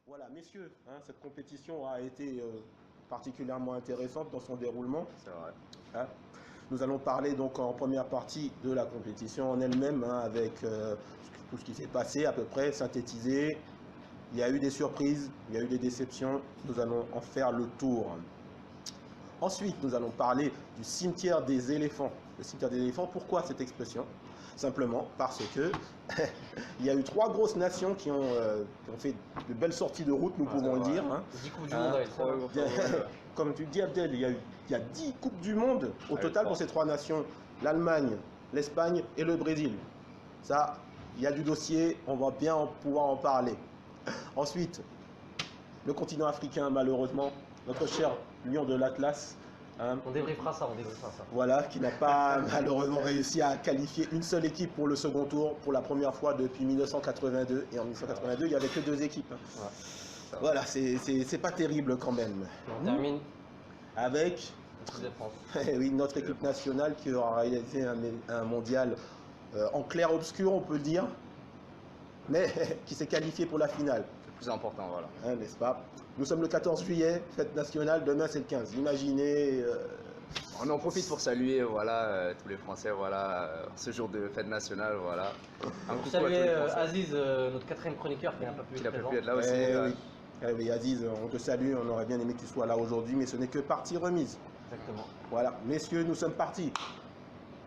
Voilà, messieurs, hein, cette compétition a été particulièrement intéressante dans son déroulement. C'est vrai. Hein. Nous allons parler donc en première partie de la compétition en elle-même, hein, avec tout ce qui s'est passé à peu près, synthétisé. Il y a eu des surprises, il y a eu des déceptions. Nous allons en faire le tour. Ensuite, nous allons parler du cimetière des éléphants. Le cimetière des éléphants, pourquoi cette expression? Simplement parce que il y a eu 3 grosses nations qui ont fait de belles sorties de route, nous pouvons le dire. Hein. 10 coupes du monde avec 3 Comme tu dis, Abdel, il y a 10 coupes du monde au total pour ces 3 nations. L'Allemagne, l'Espagne et le Brésil. Ça, il y a du dossier, on va bien pouvoir en parler. Ensuite, le continent africain, malheureusement, notre cher lion de l'Atlas. Hein, on débriefera ça, Voilà, qui n'a pas malheureusement réussi à qualifier une seule équipe pour le second tour pour la première fois depuis 1982. Et en 1982, il n'y avait que 2 équipes. Ouais. Voilà, c'est pas terrible quand même. On termine avec oui, notre équipe nationale qui aura réalisé un mondial en clair-obscur, on peut le dire, mais qui s'est qualifié pour la finale. C'est le plus important, voilà. Hein, n'est-ce pas? Nous sommes le 14 juillet, fête nationale, demain c'est le 15. Imaginez... On en profite pour saluer voilà, tous les Français, voilà, ce jour de fête nationale. Voilà. Pour saluer Aziz, notre 4e chroniqueur qui n'a pas pu être là aussi. Oui, Aziz, on te salue, on aurait bien aimé que tu sois là aujourd'hui, mais ce n'est que partie remise. Exactement. Voilà, messieurs, nous sommes partis.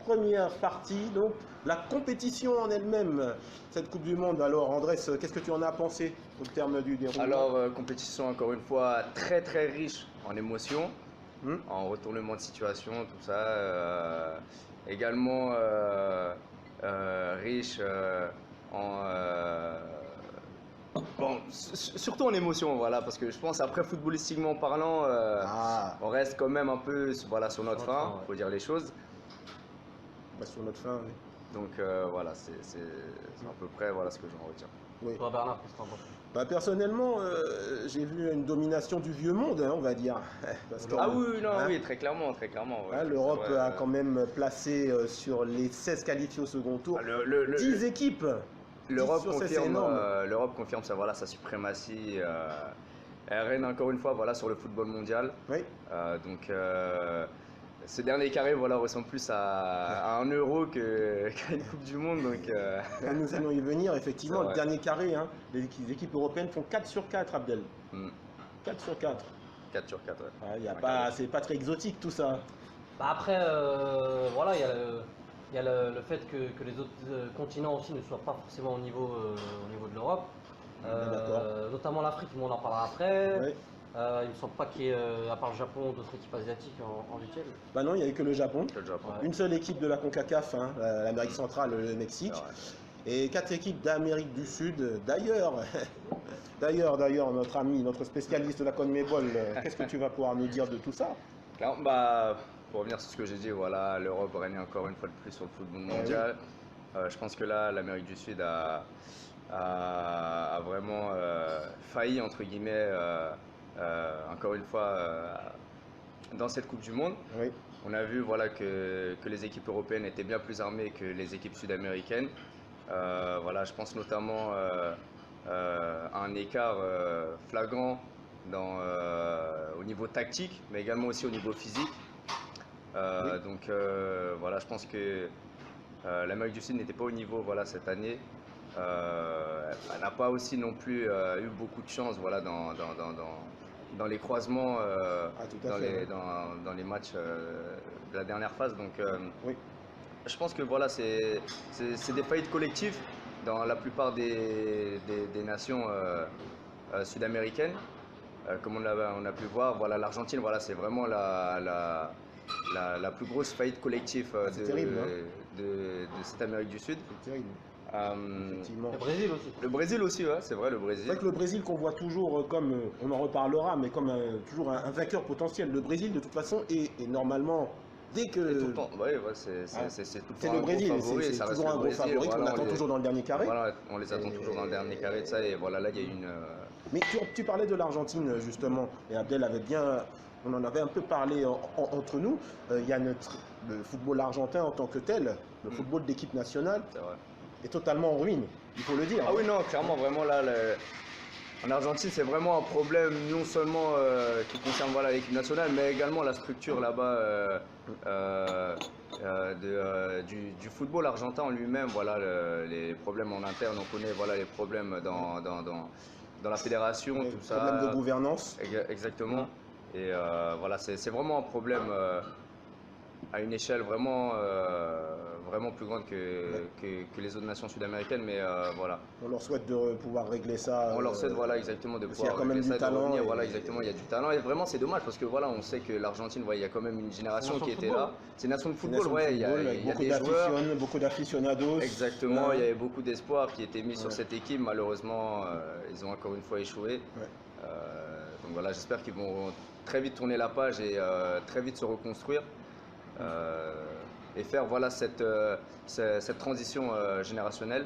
Première partie, donc la compétition en elle-même, cette Coupe du Monde. Alors Andrés, qu'est-ce que tu en as pensé au terme du déroulement? Alors, compétition encore une fois très très riche en émotions, en retournement de situation, tout ça. Également riche en... Bon, surtout en émotion, voilà, parce que je pense après footballistiquement parlant, on reste quand même un peu voilà, sur notre fin, il faut dire les choses. Sur notre fin, oui. Donc voilà, c'est à peu près voilà, ce que j'en retiens. Oui. Toi Bernard, qu'est-ce que t'en penses? Personnellement, j'ai vu une domination du vieux monde, hein, on va dire. Parce que, oui, très clairement. Ouais, hein, l'Europe a quand même placé sur les 16 qualifiés au second tour 10 équipes. L'Europe confirme sa suprématie. Elle règne encore une fois voilà, sur le football mondial. Oui. Donc ce dernier carré voilà, ressemble plus à un euro qu'à une Coupe du Monde. Donc, nous allons y venir, effectivement. Le dernier carré, hein, les équipes européennes font 4 sur 4, Abdel. 4 sur 4. 4 sur 4, ouais. C'est pas très exotique tout ça. Bah après, voilà, il y a le fait que les autres continents aussi ne soient pas forcément au niveau de l'Europe. Notamment l'Afrique, mais on en parlera après. Oui. Il ne me semble pas qu'il y ait, à part le Japon, d'autres équipes asiatiques en 8e. Bah non, il n'y avait que le Japon. Ouais. Une seule équipe de la CONCACAF, hein, l'Amérique centrale, le Mexique. Et 4 équipes d'Amérique du Sud. D'ailleurs, notre ami, notre spécialiste de la CONMEBOL, qu'est-ce que tu vas pouvoir nous dire de tout ça? Alors, pour revenir sur ce que j'ai dit, voilà, l'Europe règne encore une fois de plus sur le football mondial. Je pense que là, l'Amérique du Sud a vraiment failli, entre guillemets, encore une fois, dans cette Coupe du Monde. Oui. On a vu voilà, que les équipes européennes étaient bien plus armées que les équipes sud-américaines. Voilà, je pense notamment à un écart flagrant au niveau tactique, mais également aussi au niveau physique. Donc voilà, je pense que l'Amérique du Sud n'était pas au niveau voilà, cette année. Elle n'a pas aussi non plus eu beaucoup de chance voilà, dans les croisements, dans les matchs de la dernière phase. Donc je pense que voilà, c'est des faillites collectives dans la plupart des nations sud-américaines. Comme on a pu voir, voilà, l'Argentine, voilà, c'est vraiment la plus grosse faillite collective de cette Amérique du Sud. C'est terrible. Effectivement. Le Brésil aussi. Le Brésil aussi, ouais, c'est vrai, le Brésil. C'est vrai que le Brésil qu'on voit toujours comme, on en reparlera, mais comme toujours un vainqueur potentiel. Le Brésil, de toute façon, est normalement, dès que... Tout le temps, c'est tout le temps le Brésil, c'est toujours un gros favori qu'on attend toujours dans le dernier carré. Voilà, on les attend toujours dans le dernier carré de ça, et voilà, là, il y a une... Mais tu parlais de l'Argentine, justement, et Abdel avait bien... On en avait un peu parlé entre nous. Il y a le football argentin en tant que tel, le football d'équipe nationale, est totalement en ruine, il faut le dire. Ah oui, non, clairement, vraiment là, En Argentine, c'est vraiment un problème non seulement qui concerne voilà, l'équipe nationale, mais également la structure là-bas du football argentin en lui-même. Voilà, les problèmes en interne, on connaît voilà, les problèmes dans la fédération, tout ça. Problème de gouvernance. Exactement. Et voilà, c'est vraiment un problème à une échelle vraiment, vraiment plus grande que les autres nations sud-américaines, mais voilà. On leur souhaite de pouvoir régler ça. On leur souhaite voilà, exactement de pouvoir il y a quand même régler ça, du talent. Revenir, voilà, exactement, il y a du talent. Et vraiment, c'est dommage parce que voilà, on sait que l'Argentine, il y a quand même une génération qui était là. C'est une nation de football, ouais. Il y a des joueurs. Beaucoup d'aficionados. Exactement, il y avait beaucoup d'espoir qui étaient mis sur cette équipe. Malheureusement, ils ont encore une fois échoué. Donc voilà, j'espère qu'ils vont très vite tourner la page et très vite se reconstruire. Et faire voilà, cette transition générationnelle.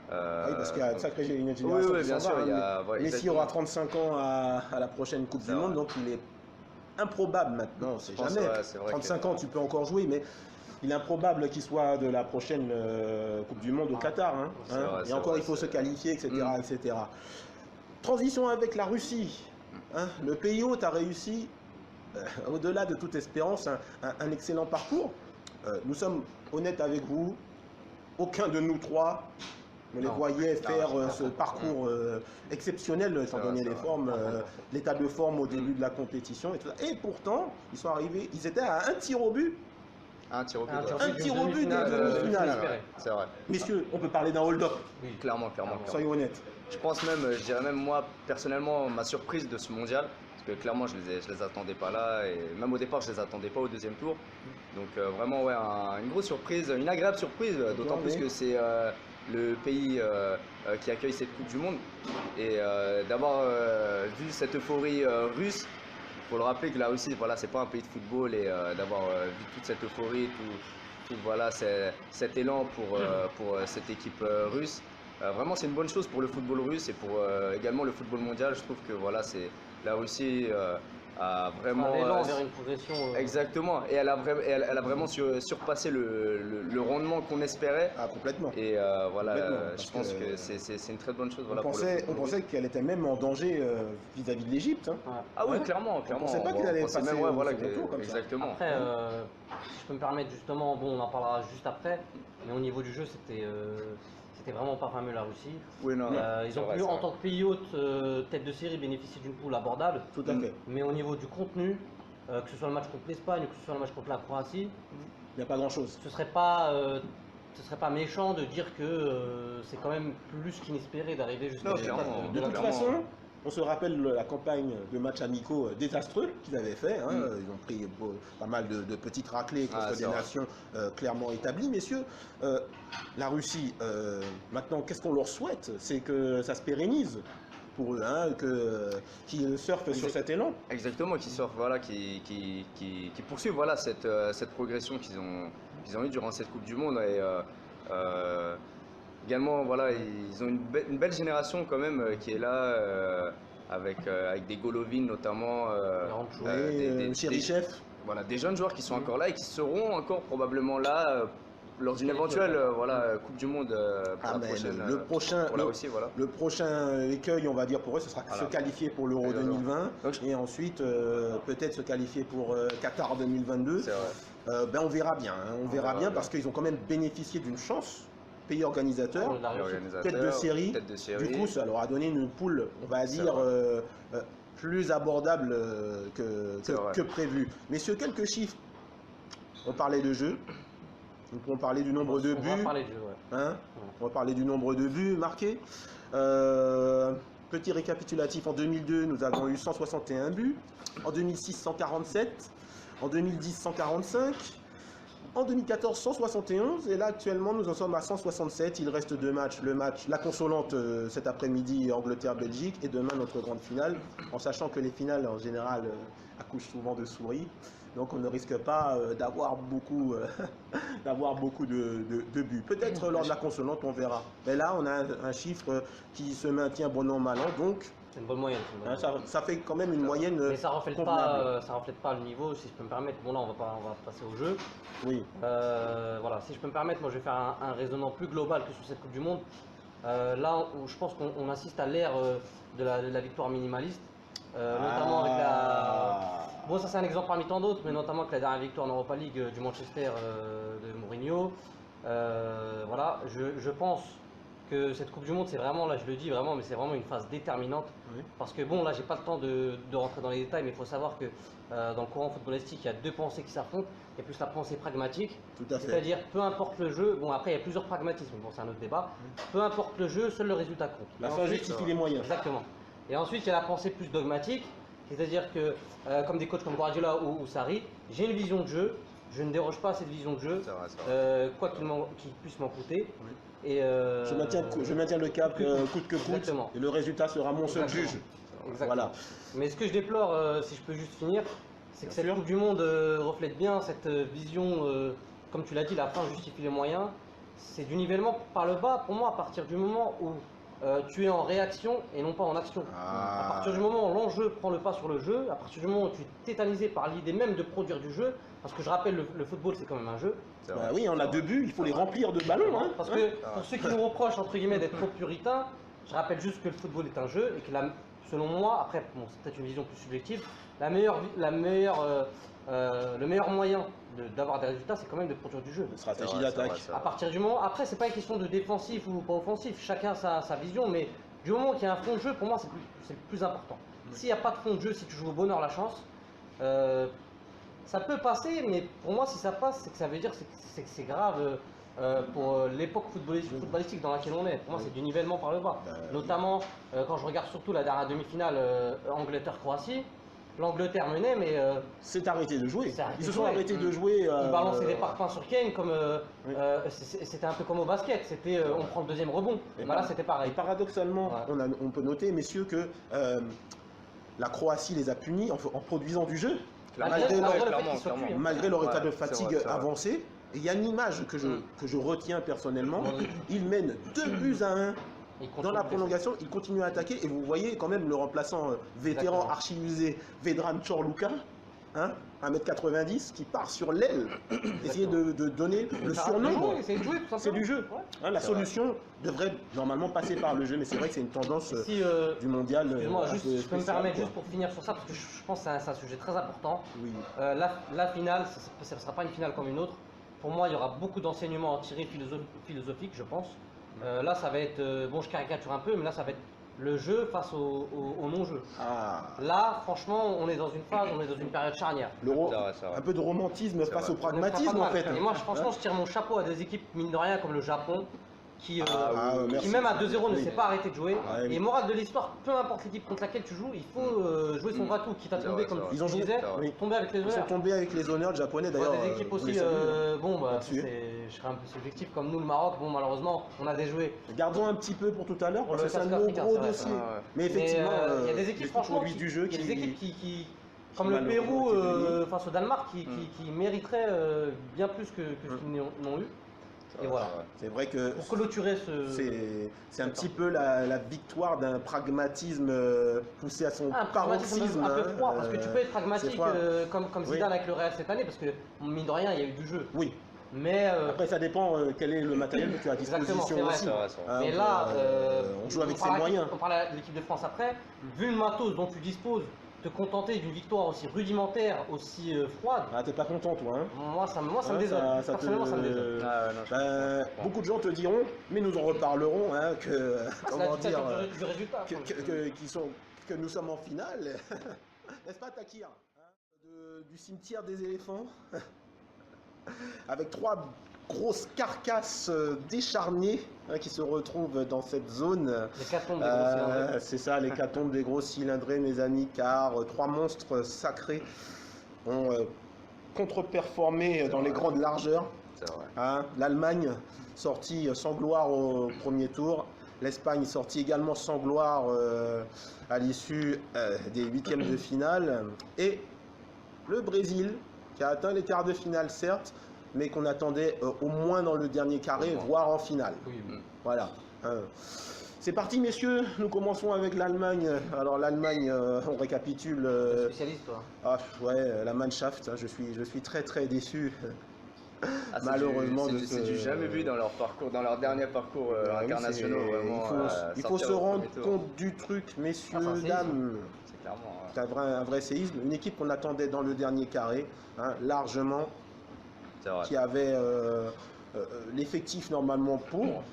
Oui, parce qu'il y a une sacrée génération oui, qui bien s'en sûr, va. Messi aura 35 ans à la prochaine Coupe du Monde, donc il est improbable maintenant, on ne sait jamais. 35 ans, tu peux encore jouer, mais il est improbable qu'il soit de la prochaine Coupe du Monde au Qatar. Et encore, il faut se qualifier, etc. etc. Transition avec la Russie. Le pays hôte a réussi, au-delà de toute espérance, un excellent parcours. Nous sommes honnêtes avec vous, aucun de nous trois ne les voyait faire ce parcours exceptionnel, étant donné les formes, l'état de forme au début de la compétition et tout ça. Et pourtant, ils sont arrivés, ils étaient à un tir au but. Un tir au but, des demi-finales. C'est vrai. Messieurs, on peut parler d'un hold-up. Oui, clairement. Soyons honnêtes. Je pense même, je dirais même moi, personnellement, ma surprise de ce mondial, parce que clairement, je les attendais pas là, et même au départ, je les attendais pas au deuxième tour. Donc vraiment, ouais, une grosse surprise, une agréable surprise, d'autant plus que c'est le pays qui accueille cette Coupe du Monde. Et d'avoir vu cette euphorie russe, il faut le rappeler que là aussi, voilà, c'est pas un pays de football, et d'avoir vu toute cette euphorie, tout voilà, cet élan pour cette équipe russe. Vraiment, c'est une bonne chose pour le football russe et pour également le football mondial. Je trouve que voilà, la Russie a vraiment. Un élan vers une progression. Exactement, et elle a vraiment surpassé le rendement qu'on espérait. Ah, complètement. Et voilà, je pense que c'est une très bonne chose. Voilà, on pensait qu'elle était même en danger vis-à-vis de l'Égypte. Ah oui, clairement. On ne pensait pas qu'elle allait passer même, au second tour comme exactement. Après, si je peux me permettre justement, bon, on en parlera juste après, mais au niveau du jeu, c'était vraiment pas fameux la Russie. Oui, non, ils ont pu, en tant que pays hôte, tête de série, bénéficier d'une poule abordable. Tout à fait. Mais au niveau du contenu, que ce soit le match contre l'Espagne ou que ce soit le match contre la Croatie, il n'y a pas grand-chose. Ce serait pas méchant de dire que c'est quand même plus qu'inespéré d'arriver jusqu'à de toute façon, on se rappelle la campagne de matchs amicaux désastreux qu'ils avaient fait. Ils ont pris pas mal de petites raclées contre des nations clairement établies. Messieurs, la Russie, maintenant, qu'est-ce qu'on leur souhaite? C'est que ça se pérennise pour eux, qu'ils surfent sur cet élan. Exactement, qu'ils surfent, voilà, qui poursuivent voilà, cette progression qu'ils ont eue durant cette Coupe du Monde. Et, également, voilà, ils ont une belle génération quand même qui est là, avec des Golovin notamment, Cherichev. Voilà, des jeunes joueurs qui sont encore là et qui seront encore probablement là lors d'une éventuelle Coupe du Monde pour la prochaine. Le prochain écueil, on va dire pour eux, ce sera se qualifier pour l'Euro 2020 et ensuite peut-être se qualifier pour Qatar 2022. C'est vrai. On verra bien, on verra bien parce qu'ils ont quand même bénéficié d'une chance. Pays organisateur, tête de série. Du coup, ça leur a donné une poule, on va dire, plus abordable que prévu. Messieurs, quelques chiffres. On parlait de jeu. Nous pouvons parler du nombre de buts. On va parler de jeu, On va parler du nombre de buts marqués. Petit récapitulatif, en 2002, nous avons eu 161 buts. En 2006, 147. En 2010, 145. En 2014, 171 et là actuellement nous en sommes à 167. Il reste deux matchs. La consolante cet après-midi, Angleterre-Belgique et demain notre grande finale. En sachant que les finales en général accouchent souvent de souris. Donc on ne risque pas d'avoir beaucoup, de buts. Peut-être lors de la consolante on verra. Mais là on a un chiffre qui se maintient bon an mal an. Donc c'est une bonne moyenne. Ça fait quand même une moyenne. Mais ça reflète pas le niveau, si je peux me permettre. Bon là on va passer au jeu. Oui. Voilà, si je peux me permettre, moi je vais faire un raisonnement plus global que sur cette Coupe du Monde. Là, je pense qu'on assiste à l'ère de la victoire minimaliste, notamment avec la... Bon, ça c'est un exemple parmi tant d'autres, mais notamment avec la dernière victoire en Europa League du Manchester de Mourinho. Voilà, je pense que cette Coupe du Monde, c'est vraiment, là je le dis vraiment, mais c'est vraiment une phase déterminante. Oui. Parce que bon, là j'ai pas le temps de rentrer dans les détails, mais il faut savoir que dans le courant footballistique, il y a deux pensées qui s'affrontent. Il y a plus la pensée pragmatique, Tout à fait. c'est-à-dire peu importe le jeu, bon après il y a plusieurs pragmatismes, bon c'est un autre débat, peu importe le jeu, seul le résultat compte. La Et fin ensuite- justifie les moyens. Exactement. Et ensuite, il y a la pensée plus dogmatique, c'est-à-dire que, comme des coachs comme Guardiola ou Sarri, j'ai une vision de jeu, je ne déroge pas à cette vision de jeu, C'est vrai, c'est vrai. quoi qu'il puisse m'en coûter. Oui. Et, Je maintiens le cap coûte que coûte, Exactement. et le résultat sera mon seul Exactement. juge. Exactement. Voilà. Mais ce que je déplore, si je peux juste finir, c'est que Bien cette sûr. Coupe du Monde reflète bien cette vision, comme tu l'as dit, la fin justifie les moyens. C'est du nivellement par le bas, pour moi, à partir du moment où tu es en réaction et non pas en action. Ah. À partir du moment où l'enjeu prend le pas sur le jeu, à partir du moment où tu es tétanisé par l'idée même de produire du jeu, parce que je rappelle, le football c'est quand même un jeu. C'est Bah vrai. oui, on a deux buts, il faut les remplir de ballons. Hein. Parce que pour ceux qui nous reprochent entre guillemets d'être trop puritains, je rappelle juste que le football est un jeu et que selon moi, après bon, c'est peut-être une vision plus subjective, le meilleur moyen d'avoir des résultats, c'est quand même de produire du jeu. Stratégie C'est vrai, d'attaque. c'est À vrai. partir du moment, après c'est pas une question de défensif ou pas offensif, chacun sa vision, mais du moment qu'il y a un fond de jeu, pour moi c'est le plus important. S'il n'y a pas de fond de jeu, si tu joues au bonheur la chance, ça peut passer, mais pour moi si ça passe, c'est que ça veut dire que c'est grave pour l'époque footballistique dans laquelle on est. Pour moi c'est du nivellement par le bas. Notamment quand je regarde surtout la dernière demi-finale Angleterre-Croatie, l'Angleterre menait, mais C'est arrêté de jouer. C'est arrêté Ils se de sont jouer. arrêtés de jouer. ils balançaient des parpaings sur Kane comme Oui. c'était un peu comme au basket, c'était on prend le deuxième rebond. Et Bah, là par- c'était Et pareil. paradoxalement, Ouais. on peut noter, messieurs, que la Croatie les a punis en produisant du jeu, Malgré malgré le leur, fait qu'ils clairement, soient cuits, hein. malgré leur état Ouais, de c'est fatigue vrai, c'est vrai. avancé. Et il y a une image que je retiens personnellement. Ils mènent 2-1 Ils dans continuent la de- prolongation, ils continuent à attaquer. Et vous voyez quand même le remplaçant vétéran Exactement. archi-usé, Vedran Čorluka, hein, 1m90, qui part sur l'aile, essayer de donner le surnombre. C'est de jouer tout simplement. C'est du jeu. Ouais. Hein, la C'est vrai. solution devrait normalement passer par le jeu, mais c'est vrai que c'est une tendance Si, du mondial. excuse-moi, un juste, peu je peux me spéciale, permettre quoi. juste pour finir sur ça, parce que je pense que c'est un sujet très important. Oui. La finale, ça ne sera pas une finale comme une autre. Pour moi, il y aura beaucoup d'enseignements à en tirer philosophiques, je pense. Là, ça va être, bon, je caricature un peu, mais là, ça va être le jeu face au non-jeu. Ah, Là, franchement, on est dans une phase, on est dans une période charnière. l'euro, C'est vrai, c'est vrai. un peu de romantisme C'est face vrai. au pragmatisme On est pas en mal. fait. Et moi, franchement, je tire mon chapeau à des équipes, mine de rien, comme le Japon, qui, merci. qui même à 2-0 ne Oui. s'est pas arrêté de jouer. Ouais, oui. Et morale de l'histoire, peu importe l'équipe contre laquelle tu joues, il faut jouer son ratou, quitte à C'est tomber vrai, comme c'est tu vrai. Ils ont joué, disais, oui. tomber avec les Ils sont honneurs. tombés avec les honneurs japonais d'ailleurs. Des équipes on les aussi, salue, bon, bah, là-dessus. je serais un peu subjectif comme nous, le Maroc, bon, malheureusement, on a des jouets. Gardons un petit peu pour tout à l'heure, Pour parce le que c'est un casque africain, gros c'est vrai. dossier. Ah ouais. Mais effectivement, il y a des équipes, franchement, produisent du jeu il y a des équipes comme le malheureusement Pérou ont été bénies. face au Danemark qui mériteraient bien plus que ce qu'ils n'ont eu. Et voilà. C'est vrai que Pour clôturer ce. c'est un petit peu la victoire d'un pragmatisme poussé à son Un pragmatisme paroxysme. un peu hein, froid, parce que tu peux être c'est pragmatique froid. comme Oui. Zidane avec le Real cette année, parce que mine de rien, il y a eu du jeu. Oui, Mais, après ça dépend quel est le matériel que tu as à Exactement, disposition c'est vrai, aussi. C'est vrai, c'est vrai. Hein, mais là, on joue avec ses parle- moyens. On parle de l'équipe de France après. Vu le matos dont tu disposes, te contenter d'une victoire aussi rudimentaire, aussi froide, Ah, t'es pas content toi, hein? moi ça me Hein, désole. ça te- Personnellement, ça me désole. Ah ouais, non, je Ben, comprends. beaucoup de gens te diront, mais nous en reparlerons, hein, que C'est la comment dictature dire, du résultat. que nous sommes en finale, n'est-ce pas Takir, hein, du cimetière des éléphants, avec trois grosses carcasses décharnées hein, qui se retrouvent dans cette zone. Les catombes des gros cylindrés. C'est ça, l'hécatombe des gros cylindrés, mes amis, car trois monstres sacrés ont contre-performé dans les grandes largeurs. C'est vrai. Hein, l'Allemagne sortie sans gloire au premier tour, l'Espagne sortie également sans gloire à l'issue des huitièmes de finale, et le Brésil qui a atteint les quarts de finale certes, mais qu'on attendait au moins dans le dernier carré, voire en finale. Oui, oui. Voilà. Hein. C'est parti messieurs, nous commençons avec l'Allemagne. Alors l'Allemagne, on récapitule. Spécialiste, toi. Ah ouais, la Mannschaft, hein, je suis très très déçu. Malheureusement, c'est du jamais vu dans leur parcours, dans leur dernier parcours internationaux. Vraiment, il faut se rendre compte du truc, messieurs, dames. C'est clairement. C'est un vrai séisme. Une équipe qu'on attendait dans le dernier carré, hein, largement, qui avait l'effectif normalement pour.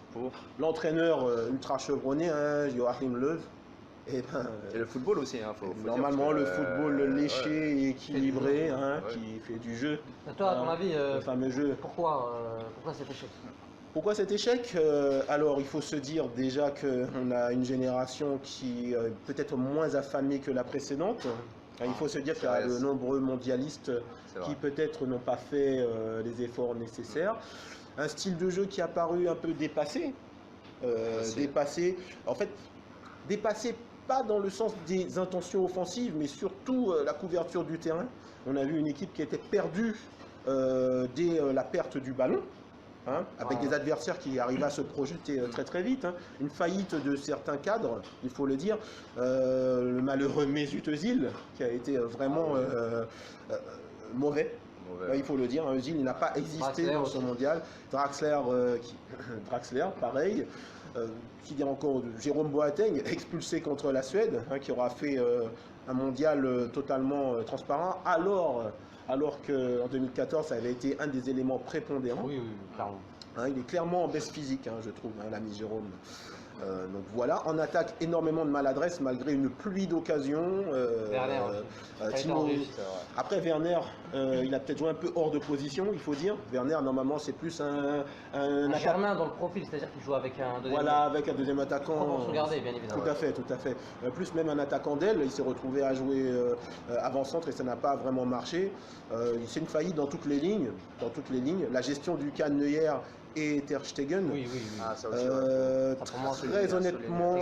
L'entraîneur ultra chevronné, hein, Joachim Löw. Et le football aussi, hein, normalement le football léché et équilibré, hein, qui fait du jeu. Et toi, à ton avis, le fameux jeu. Pourquoi cet échec? Pourquoi cet échec? Alors, il faut se dire déjà qu'on a une génération qui est peut-être moins affamée que la précédente. Il faut se dire qu'il y a de nombreux mondialistes qui peut-être n'ont pas fait les efforts nécessaires. Un style de jeu qui a paru un peu dépassé. Dépassé pas dans le sens des intentions offensives, mais surtout la couverture du terrain. On a vu une équipe qui était perdue dès la perte du ballon. Hein, avec des adversaires qui arrivaient à se projeter très très vite. Hein. Une faillite de certains cadres, il faut le dire. Le malheureux Mesut Özil, qui a été vraiment mauvais. Il faut le dire, Özil n'a pas existé dans ce mondial. Draxler, pareil. Qui dit encore Jérôme Boateng, expulsé contre la Suède, hein, qui aura fait un mondial totalement transparent, alors qu'en 2014, ça avait été un des éléments prépondérants. Oui, clairement. Hein, il est clairement en baisse physique, hein, je trouve, hein, l'ami Jérôme. Donc voilà, en attaque, énormément de maladresse malgré une pluie d'occasions. Après Werner, il a peut-être joué un peu hors de position, il faut dire. Werner, normalement, c'est plus un Germain dans le profil, c'est-à-dire qu'il joue avec un deuxième. Voilà, avec un deuxième attaquant. Pour se regarder, bien évidemment. Tout à fait. Plus même un attaquant d'aile, il s'est retrouvé à jouer avant-centre et ça n'a pas vraiment marché. C'est une faillite dans toutes les lignes. La gestion du cas Neuer et Ter Stegen. Oui. Ah, ça aussi, très honnêtement,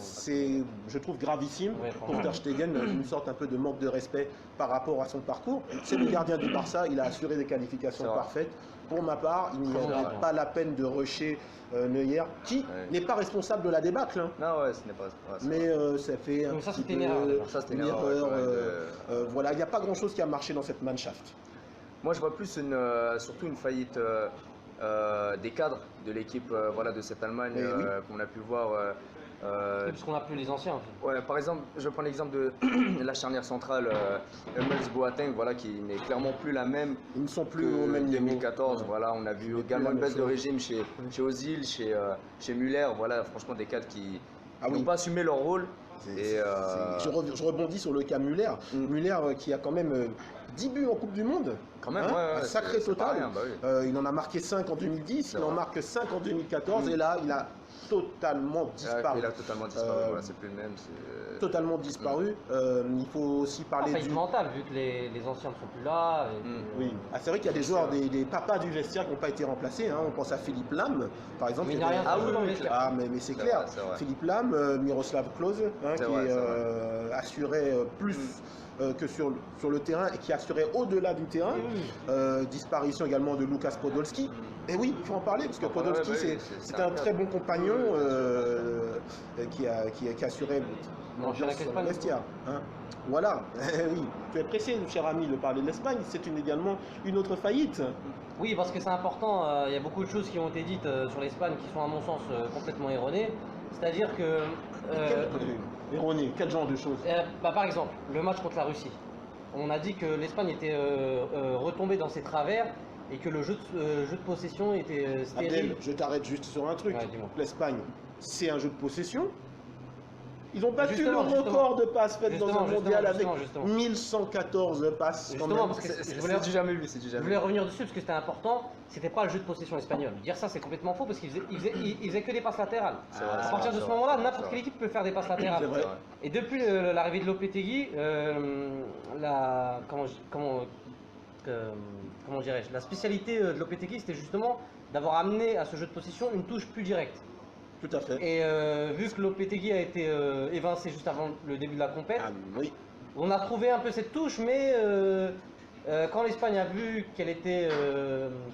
c'est, je trouve, gravissime pour Ter Stegen, une sorte un peu de manque de respect par rapport à son parcours. C'est le gardien du Barça, il a assuré des qualifications parfaites. Pour ma part, il n'y a pas la peine de rusher Neuer, qui n'est pas responsable de la débâcle. Hein. Non, ce n'est pas. Mais ça fait un petit peu une erreur. Voilà, il n'y a pas grand-chose qui a marché dans cette Mannschaft. Moi, je vois plus surtout une faillite des cadres de l'équipe de cette Allemagne qu'on a pu voir. Parce qu'on n'a plus les anciens. En fait. Ouais, par exemple, je prends l'exemple de la charnière centrale Hummels Boateng, qui n'est clairement plus la même. Ils ne sont plus au même niveau. 2014. Voilà, on a vu également une baisse de régime chez Özil, chez Müller. Voilà, franchement des cadres qui n'ont pas assumé leur rôle. Je rebondis sur le cas Müller. Müller qui a quand même 10 buts en Coupe du Monde. Quand même, un sacré total. Rien, il en a marqué 5 en 2010, il en marque 5 en 2014 et là il a totalement disparu. Il a totalement disparu, c'est plus le même. Totalement disparu. Il faut aussi parler du mental, vu que les anciens ne sont plus là. Oui, c'est vrai qu'il y a des joueurs, des papas du vestiaire qui n'ont pas été remplacés. Hein. On pense à Philippe Lam, par exemple. Mais c'est clair. Philippe Lam, Miroslav Klose, qui assurait plus que sur le terrain et qui assurait au-delà du terrain. Disparition également de Lukas Podolski. Et oui, il faut en parler parce que Podolski, c'est un très bon compagnon qui assurait l'ambiance sur le vestiaire. Hein. Voilà, oui. Tu es pressé, cher ami, de parler de l'Espagne. C'est également une autre faillite. Oui, parce que c'est important. Il y a beaucoup de choses qui ont été dites sur l'Espagne qui sont, à mon sens, complètement erronées. C'est-à-dire que... Erroné, quel genre de choses? Par exemple, le match contre la Russie. On a dit que l'Espagne était retombée dans ses travers et que le jeu de possession était stérile. Abdel, je t'arrête juste sur un truc. L'Espagne, c'est un jeu de possession. Ils ont battu le record de passes faites dans un mondial avec 1114 passes. Justement, parce que c'est du jamais vu. Je voulais revenir dessus parce que c'était important. C'était pas le jeu de possession espagnol. Dire ça, c'est complètement faux parce qu'ils faisaient que des passes latérales. À partir de ce moment-là, n'importe quelle équipe peut faire des passes latérales. Et depuis l'arrivée de Lopetegui, comment dirais-je, la spécialité de Lopetegui, c'était justement d'avoir amené à ce jeu de possession une touche plus directe. Tout à fait. Et vu que Lopetegui a été évincé juste avant le début de la compète, on a trouvé un peu cette touche, mais quand l'Espagne a vu qu'elle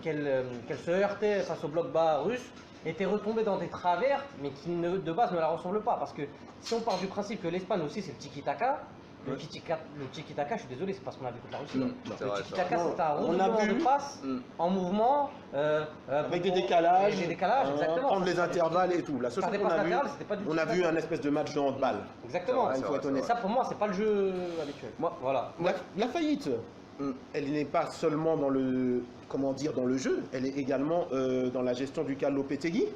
se heurtait face au bloc bas russe, était retombée dans des travers, mais qui de base ne la ressemblent pas. Parce que si on part du principe que l'Espagne aussi c'est le tiki-taka, Le tiki-taka, je suis désolé, c'est pas ce qu'on a vu contre la Russie. Non, Le tiki-taka, c'est un On a redoublement vu- de passe en mouvement. Avec des décalages, Des décalages, exactement. prendre les intervalles et tout. La seule Faire chose des qu'on passes a vu, latérales, c'était pas du on a vu un espèce de match de handball. Exactement. C'est Il faut vrai, être c'est honnête. Et ça, pour moi, c'est pas le jeu habituel. Voilà. La faillite, elle n'est pas seulement dans le, comment dire, dans le jeu, elle est également dans la gestion du cas Lopetegui.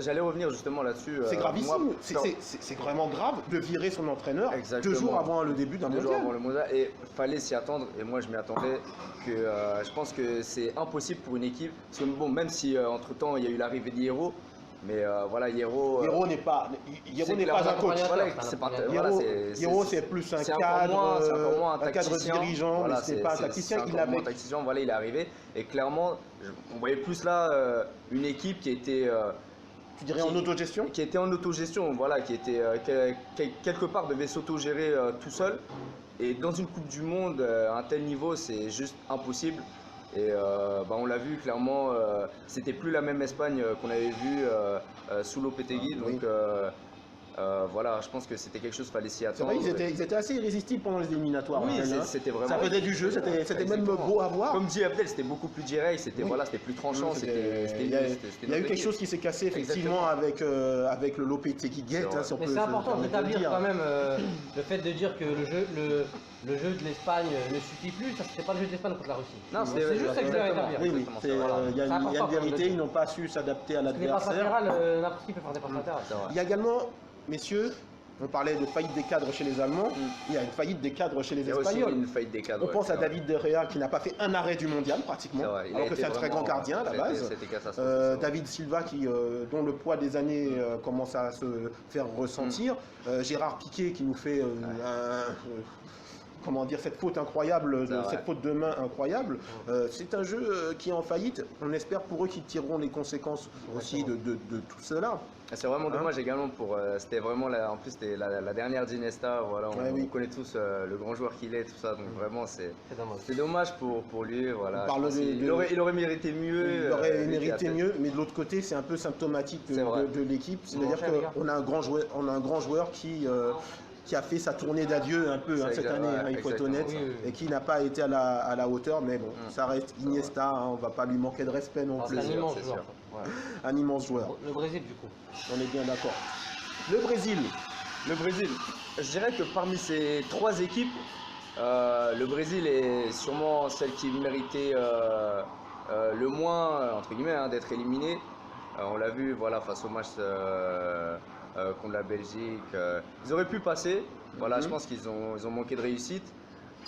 J'allais revenir justement là-dessus. C'est gravissime, moi, c'est vraiment grave de virer son entraîneur Exactement. 2 jours avant le début d'un 2 jours mondial. avant le mondial, et fallait s'y attendre, et moi je m'y attendais, que je pense que c'est impossible pour une équipe, parce que bon, même si entre temps il y a eu l'arrivée d'Hierro, mais voilà, Hierro Hierro n'est pas un coach. Voilà, c'est pas, voilà, Hierro, c'est plus un c'est cadre, encore moins un cadre tacticien. dirigeant, Voilà, mais ce n'est pas un tacticien. Il avait un tacticien, voilà, il est arrivé, et clairement, on voyait plus là une équipe qui était tu dirais en autogestion. Qui était en autogestion, voilà, qui était quelque part devait s'autogérer tout seul. Et dans une Coupe du Monde, à un tel niveau, c'est juste impossible. Et on l'a vu clairement, c'était plus la même Espagne qu'on avait vue sous Lopetegui. Donc voilà, je pense que c'était quelque chose qu'il fallait s'y C'est attendre. vrai, ils étaient assez irrésistibles pendant les éliminatoires. Oui, hein. c'était vraiment. Ça faisait du jeu, c'était même beau à voir. Comme dit Abdel, c'était beaucoup plus direct, c'était Oui. voilà, c'était plus tranchant. Il y a eu quelque chose qui s'est cassé effectivement avec le Lopetegui Gate. C'est Si on Mais peut c'est se important permettre de le d'établir dire. quand même le fait de dire que le jeu de l'Espagne ne suffit plus, ça c'était pas le jeu de l'Espagne contre la Russie. Non, c'est juste ça que je dois établir. Oui, Exactement, c'est, c'est vrai. il y a C'est important une quand même de vérité, dire. ils n'ont pas su s'adapter à Les passes l'adversaire. latérales, n'importe qui peut faire des passes latérales. C'est vrai. Il y a également, messieurs, on parlait de faillite des cadres chez les Allemands, il y a une faillite des cadres chez les Il y a aussi Espagnols. une faillite des cadres. On pense à David De Gea qui n'a pas fait un arrêt du mondial pratiquement, C'est vrai, il a alors que été c'est un très grand vraiment- gardien à la base. C'était catastrophique. David Silva dont le poids des années commence à se faire ressentir. Gérard Piqué qui nous fait comment dire, cette faute incroyable, cette faute de main incroyable. C'est un jeu qui est en faillite. On espère pour eux qu'ils tireront les conséquences aussi de tout cela. C'est vraiment dommage également pour. C'était vraiment en plus c'était la dernière d'Iniesta. Voilà, on connaît tous le grand joueur qu'il est, tout ça. Donc vraiment c'est dommage pour lui. Voilà. Il aurait mérité mieux. Il aurait mérité mieux, mais de l'autre côté c'est un peu symptomatique de l'équipe. C'est-à-dire qu'on a un grand joueur qui a fait sa tournée d'adieu un peu cette année, il faut être honnête, et qui n'a pas été à la hauteur, mais bon, ça reste Iniesta, on va pas lui manquer de respect non plus. C'est un immense joueur. Un immense joueur. Le Brésil du coup. On est bien d'accord. Le Brésil, je dirais que parmi ces 3 équipes, le Brésil est sûrement celle qui méritait le moins, entre guillemets, d'être éliminée. On l'a vu voilà, face au match contre la Belgique. Ils auraient pu passer. Voilà, je pense qu'ils ont manqué de réussite.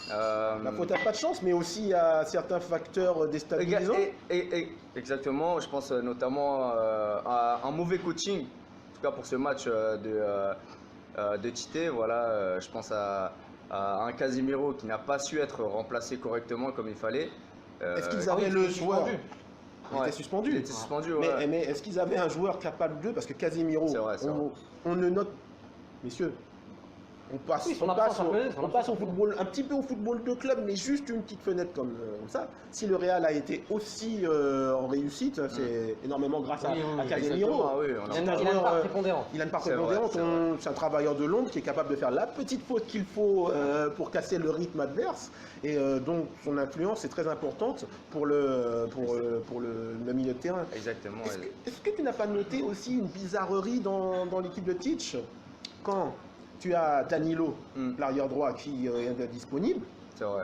La faute n'a pas de chance, mais aussi à certains facteurs déstabilisants. Exactement, je pense notamment à un mauvais coaching, en tout cas pour ce match de Tite. Voilà, je pense à un Casemiro qui n'a pas su être remplacé correctement comme il fallait. Est-ce qu'ils avaient le joueur Il était suspendu. Il était suspendu, mais est-ce qu'ils avaient un joueur capable d'eux? Parce que Casemiro, on ne note, messieurs, on passe au football, un petit peu au football de club, mais juste une petite fenêtre comme ça. Si le Real a été aussi en réussite, c'est énormément grâce à Casemiro. Il a une part prépondérante. Il a une part prépondérante. C'est un travailleur de l'ombre qui est capable de faire la petite faute qu'il faut pour casser le rythme adverse. Et donc son influence est très importante pour le milieu de terrain. Exactement. Est-ce que tu n'as pas noté aussi une bizarrerie dans l'équipe de Tite quand tu as Danilo, l'arrière droit, qui est disponible. C'est vrai.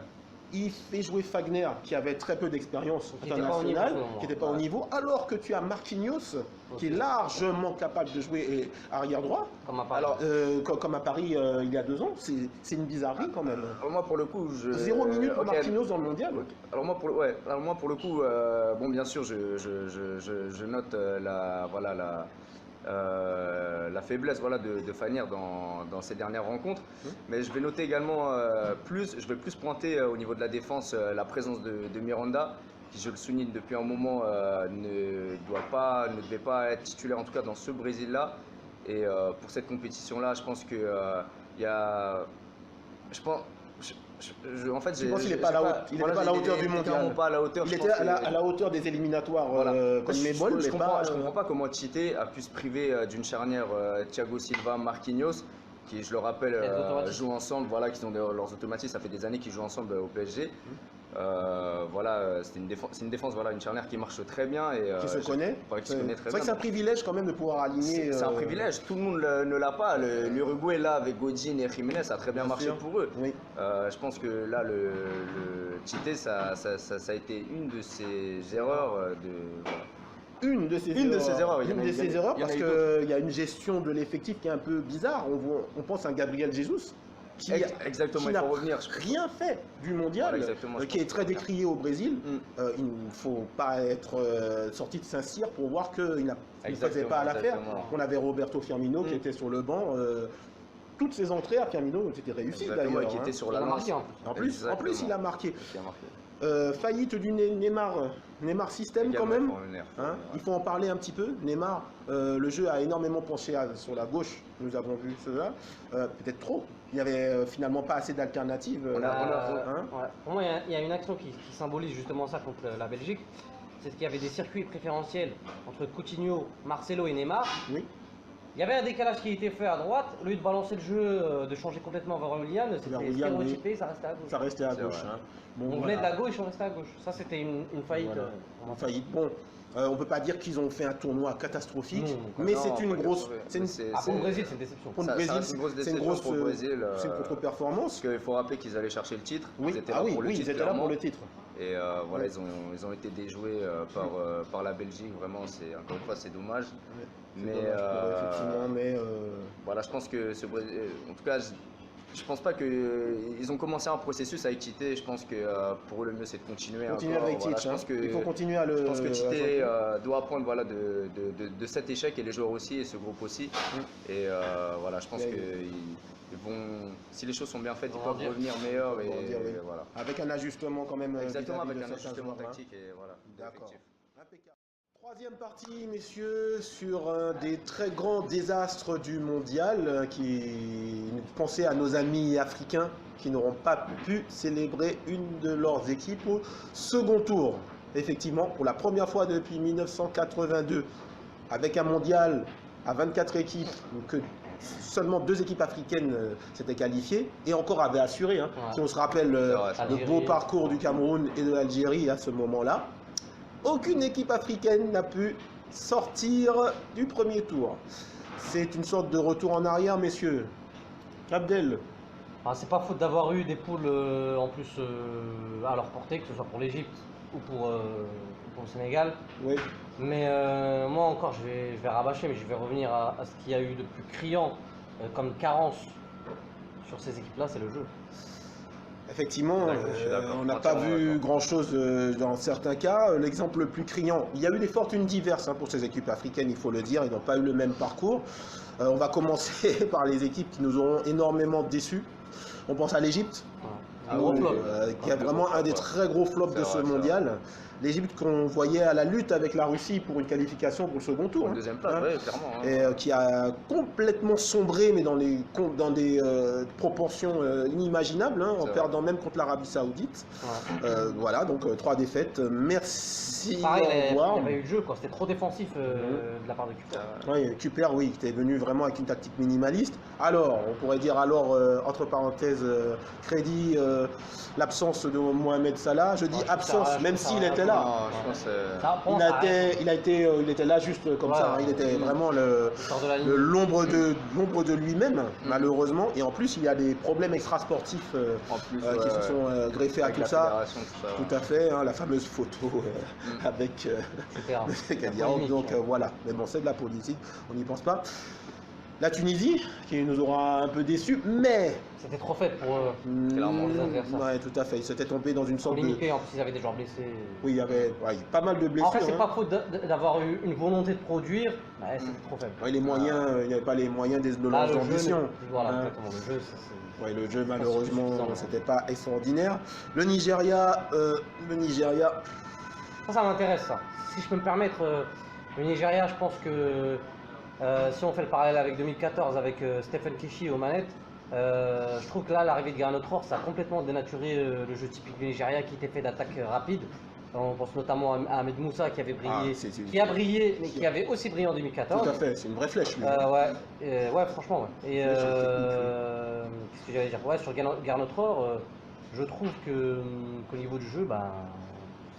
Il fait jouer Fagner, qui avait très peu d'expérience internationale, qui n'était pas au niveau, alors que tu as Marquinhos, qui est largement capable de jouer arrière droit. Comme à Paris. Alors, comme à Paris il y a 2 ans, c'est une bizarrerie quand même. Alors moi, pour le coup, 0 minutes pour Marquinhos dans le mondial. Alors moi, pour le coup, bon, bien sûr, je note la faiblesse de Fagner dans ces dernières rencontres, mais je vais noter également je vais plus pointer au niveau de la défense la présence de Miranda, qui, je le souligne depuis un moment, ne devait pas être titulaire, en tout cas dans ce Brésil-là. Et pour cette compétition-là, je pense que il y a, en fait, je pense qu'il n'est pas à la hauteur du mondial. Pas à la hauteur, il était à la hauteur des éliminatoires comme Mebol, je comprends pas comment Tite a pu se priver d'une charnière Thiago Silva, Marquinhos, qui, je le rappelle, Il y a des automatismes. jouent ensemble, voilà, qui ont leurs automatismes. Ça fait des années qu'ils jouent ensemble au PSG. Voilà, c'est une défense, voilà, une charnière qui marche très bien et Qui se connaît. ouais, qui se connaît très C'est vrai bien. que c'est un privilège quand même de pouvoir aligner. C'est un privilège, tout le monde ne l'a pas. L'Uruguay là avec Godin et Jiménez, ça a très bien Bien marché sûr. pour eux. Oui. Je pense que là, le Tite, ça a été une de ses erreurs. Une de ces Une de ces erreurs, il y en Une a- de il y en a- ces erreurs il y en a parce eu qu'il y a une gestion de l'effectif qui est un peu bizarre. On pense à un Gabriel Jesus qui Exactement, qui il n'a faut revenir. rien fait du mondial, Voilà, exactement, je qui est pense très qu'il faut décrié au Brésil. Mm. Il ne faut pas être sorti de Saint-Cyr pour voir qu'il ne faisait Exactement, pas l'affaire. exactement. On avait Roberto Firmino qui Mm. était sur le banc. Toutes ses entrées à Firmino ont été réussies Exactement, d'ailleurs. et qui hein. était sur Il la a lance. marqué en plus. En plus, il a marqué. Qui a marqué. Faillite du Neymar système quand Également, même. il faut revenir, faut Hein, revenir. il faut en parler un petit peu. Neymar, le jeu a énormément penché sur la gauche. Nous avons vu cela. Peut-être trop. Il n'y avait finalement pas assez d'alternatives. On a- hein. Ouais. Pour moi, il y a une action qui symbolise justement ça contre la Belgique. C'est qu'il y avait des circuits préférentiels entre Coutinho, Marcelo et Neymar. Oui. Il y avait un décalage qui était fait à droite. Au lieu de balancer le jeu, de changer complètement vers Willian, Vers c'était Willian, stéréotypé, ça restait à gauche. Ça restait à C'est gauche. vrai. hein. Bon, On voulait de la gauche, on restait à gauche. Ça, c'était une faillite. Voilà. On Une faillite. Bon, on ne peut pas dire qu'ils ont fait un tournoi catastrophique, Non, mais non, c'est une pas grosse. catastrophique. C'est une, Mais c'est- Ah, pour le Brésil, c'est une déception. pour le Ça Brésil, reste une grosse c'est une déception grosse, pour le Brésil, c'est une contre-performance. Parce qu'il faut rappeler qu'ils allaient chercher le titre. Oui, Ils étaient ah là oui, pour le oui, titre. ils étaient là pour clairement. le titre. Et voilà, Ouais. ils ont été déjoués par la Belgique. Vraiment, encore une fois, c'est dommage. C'est Mais dommage pour eux, effectivement, mais voilà, je pense que en tout cas, je pense pas qu'ils ont commencé un processus avec Tite. Je pense que pour eux, le mieux, c'est de continuer. continuer encore. avec Voilà, Tite. je pense que Il faut continuer à le. je pense que à Tite jouer. doit apprendre voilà, de cet échec et les joueurs aussi et ce groupe aussi. Et voilà, je pense Il y a- que ils vont, si les choses sont bien faites, ils Ils vont peuvent rebondir. revenir meilleurs. Ils vont rebondir, oui. Voilà. Avec un ajustement quand même. Exactement, vis-à-vis avec de un certains ajustement joueurs, hein. tactique et voilà. D'accord. effectif. Impeccable. Troisième partie, messieurs, sur un des très grands désastres du mondial, pensez à nos amis africains qui n'auront pas pu célébrer une de leurs équipes au second tour. Effectivement, pour la première fois depuis 1982, avec un mondial à 24 équipes, que seulement 2 équipes africaines s'étaient qualifiées et encore avaient assuré. Hein. Ouais. Si on se rappelle C'est vrai, le Algérie. beau parcours du Cameroun et de l'Algérie à ce moment-là, aucune équipe africaine n'a pu sortir du premier tour. C'est une sorte de retour en arrière, messieurs. Abdel, Ah, c'est pas faute d'avoir eu des poules en plus à leur portée, que ce soit pour l'Égypte ou pour le Sénégal. oui, Mais moi encore, je vais rabâcher, mais je vais revenir à ce qu'il y a eu de plus criant comme carence sur ces équipes-là, c'est le jeu. effectivement, D'accord, je suis d'accord, on n'a pas entièrement vu d'accord. grand-chose dans certains cas. L'exemple le plus criant, il y a eu des fortunes diverses pour ces équipes africaines, il faut le dire, ils n'ont pas eu le même parcours. On va commencer par les équipes qui nous auront énormément déçus. On pense à l'Égypte, Un gros flop. qui a vraiment un des très gros flops C'est de vrai, ce c'est mondial. L'Égypte qu'on voyait à la lutte avec la Russie pour une qualification pour le second tour. Pour hein. le deuxième place, Hein. ouais, clairement. hein. Et qui a complètement sombré, mais dans des proportions inimaginables, hein, en C'est perdant même contre l'Arabie Saoudite. Ouais. Voilà, donc 3 défaites. Merci, Pareil, au il revoir. n'y a pas eu de jeu, quoi. C'était trop défensif de la part de Cooper. Oui, Kuper, oui, qui était venu vraiment avec une tactique minimaliste. Alors, on pourrait dire entre parenthèses, crédit, l'absence de Mohamed Salah. Je dis Ouais, je trouve absence, ça- même je trouve s'il ça- était là. Non, je pense Ça, pour Il, moi, ça il était là juste comme Ouais, ça. Hein. Il était vraiment sort de la ligne. l'ombre de lui-même, malheureusement. Et en plus, il y a des problèmes extrasportifs en plus, qui se sont greffés à avec tout la ça. fédération, tout ça. Tout à fait, hein, la fameuse photo avec Super. Kadirov. polémique, Donc hein. voilà, mais bon, c'est de la politique, on n'y pense pas. La Tunisie, qui nous aura un peu déçus, mais C'était trop faible pour eux. Clairement, les adversaires. ouais, tout à fait, ils s'étaient tombés dans une Pour sorte de... limiter, en plus ils avaient des joueurs blessés. Oui, il y avait pas mal de blessures. En fait, c'est hein. pas faute d'avoir eu une volonté de produire, mais c'était trop faible. Ouais, les moyens, il n'y avait pas les moyens de Là, leurs le jeu, ambitions. voilà, Hein. exactement, le jeu, c'est- Ouais, le jeu, pas malheureusement, suffisant. c'était pas extraordinaire. Le Nigeria, Ça m'intéresse ça. Si je peux me permettre, le Nigeria, je pense que si on fait le parallèle avec 2014 avec Stephen Keshi aux manettes, je trouve que là, l'arrivée de Gernot Rohr, ça a complètement dénaturé le jeu typique du Nigeria qui était fait d'attaques rapides On pense notamment à Ahmed Moussa qui avait brillé, c'est- qui a brillé, mais qui avait aussi brillé en 2014. Tout à fait, c'est une vraie flèche. Lui. Ouais, franchement, ouais. Et Flèche technique, qu'est-ce que j'allais dire? Ouais, sur Garnotror, je trouve qu'au niveau du jeu, ben,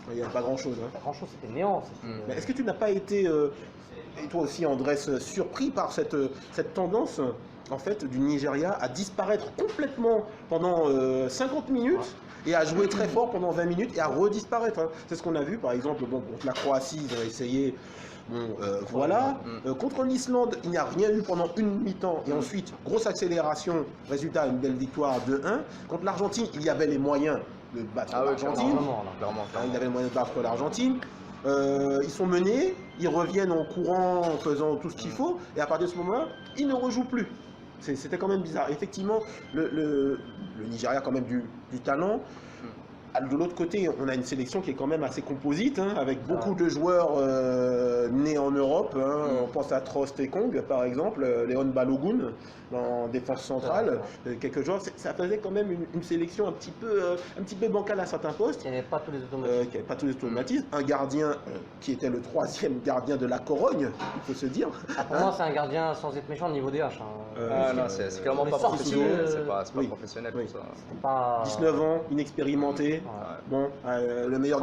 Il n'y a pas grand-chose. Hein. pas grand-chose, c'était néant. Mais est-ce que tu n'as pas été, et toi aussi Andrés, surpris par cette tendance en fait, du Nigeria à disparaître complètement pendant 50 minutes et à jouer très fort pendant 20 minutes et à redisparaître hein. C'est ce qu'on a vu par exemple bon, contre la Croatie, ils ont essayé. Bon, voilà. Contre l'Islande, il n'y a rien eu pendant une mi-temps et ensuite, grosse accélération, résultat, une belle victoire 2-1. Contre l'Argentine, il y avait les moyens de battre l'Argentine. Clairement. Il y avait les moyens de battre l'Argentine. Ils sont menés, ils reviennent en courant, en faisant tout ce qu'il faut, et à partir de ce moment-là, ils ne rejouent plus. C'était quand même bizarre. Effectivement, le Nigeria a quand même du talent. De l'autre côté, on a une sélection qui est quand même assez composite, hein, avec beaucoup de joueurs nés en Europe. Hein. On pense à Trost et Kong, par exemple, Léon Balogun en défense centrale, quelques joueurs. Ça faisait quand même une sélection un petit peu bancale à certains postes. Il n'y avait pas tous les automatismes. Un gardien qui était le 3e gardien de la Corogne, il faut se dire. Pour moi, c'est un gardien sans être méchant niveau DH. Non, c'est clairement pas professionnel. C'est pas professionnel tout ça. Pas... 19 ans, inexpérimenté. Bon, le meilleur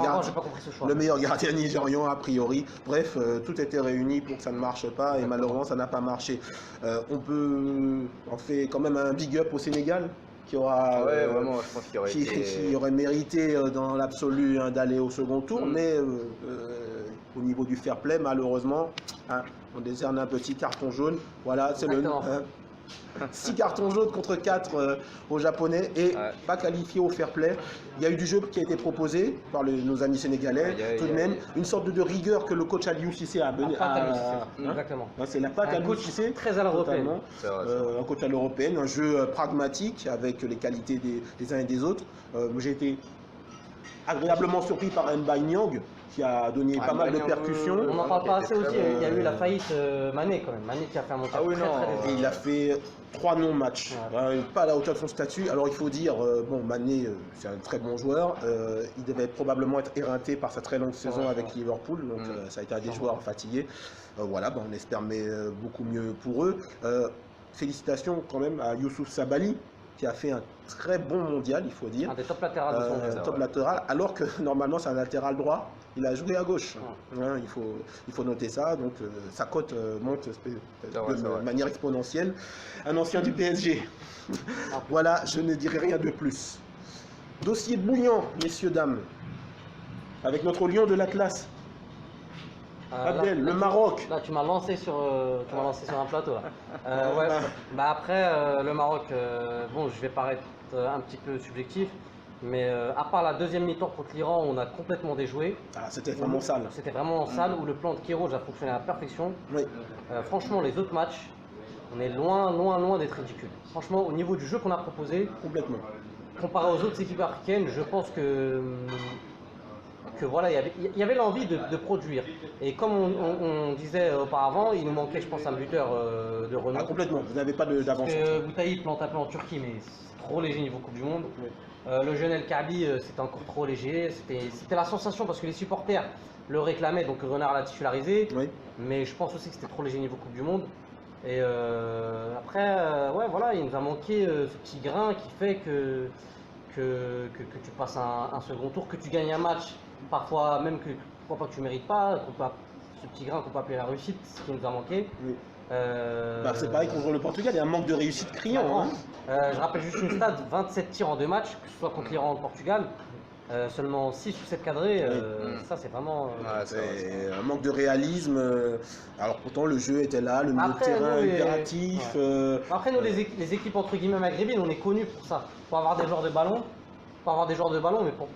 gardien nigérian a priori. Bref, tout était réuni pour que ça ne marche pas et malheureusement ça n'a pas marché. On fait quand même un big up au Sénégal qui aura, vraiment, je pense qui aurait mérité dans l'absolu hein, d'aller au second tour, mais au niveau du fair play, malheureusement, hein, on décerne un petit carton jaune. Voilà, c'est le 6 cartons jaunes contre 4 aux Japonais et pas qualifié au fair play. Il y a eu du jeu qui a été proposé par nos amis sénégalais, tout de même. Une sorte de rigueur que le coach Aliou Cissé a mené. Exactement. C'est la patte Aliou Cissé. Très à l'européenne. Un coach à l'européenne, un jeu pragmatique avec les qualités des uns et des autres. J'ai été agréablement surpris par Mbaye Niang qui a donné pas mal de percussions. On n'en parle pas assez aussi, il y a eu la faillite Mané quand même. Mané qui a fait un montage très et il a fait 3 non-matchs, pas à la hauteur de son statut. Alors il faut dire, bon Mané c'est un très bon joueur, il devait probablement être éreinté par sa très longue saison avec Liverpool, donc ça a été à des joueurs fatigués. Voilà, on espère mais beaucoup mieux pour eux. Félicitations quand même à Youssouf Sabaly, qui a fait un très bon mondial, il faut dire. Un des top latérales de son jeu. Top latéral, alors que normalement c'est un latéral droit. Il a joué à gauche. Hein, il faut noter ça. Donc sa cote monte de manière exponentielle. Un ancien du PSG. Voilà, je ne dirai rien de plus. Dossier bouillant, messieurs, dames. Avec notre lion de l'Atlas. Abdel, le Maroc. Là, tu m'as lancé sur un plateau. Après, le Maroc, bon, je vais paraître un petit peu subjectif, mais à part la deuxième mi-temps contre l'Iran, on a complètement déjoué. C'était vraiment sale. C'était vraiment sale, où le plan de Kiroz a fonctionné à la perfection. Oui. Franchement, les autres matchs, on est loin d'être ridicule. Franchement, au niveau du jeu qu'on a proposé, complètement. Comparé aux autres équipes africaines, je pense que voilà, il y avait l'envie de produire. Et comme on disait auparavant, il nous manquait, je pense, un buteur de renom. Complètement, vous n'avez pas d'avance. Boutaï plante un peu en Turquie, mais c'est trop léger niveau Coupe du Monde. Oui. Le jeune El Kaabi, c'était encore trop léger. C'était la sensation parce que les supporters le réclamaient, donc Renard l'a titularisé. Oui. Mais je pense aussi que c'était trop léger niveau Coupe du Monde. Et après, voilà, il nous a manqué ce petit grain qui fait que tu passes un second tour, que tu gagnes un match. Parfois même pourquoi pas que tu ne mérites pas, ce petit grain qu'on peut appeler la réussite, ce qui nous a manqué. Oui. C'est pareil contre le Portugal, il y a un manque de réussite criant. Je rappelle juste une stat, 27 tirs en 2 matchs, que ce soit contre l'Iran ou le Portugal. Seulement 6 ou 7 cadrés, ça c'est vraiment... c'est un manque de réalisme. Alors pourtant le jeu était là, le milieu de terrain impératif. Après nous les équipes entre guillemets maghrébines, on est connus pour ça, pour avoir des joueurs de ballon, mais pour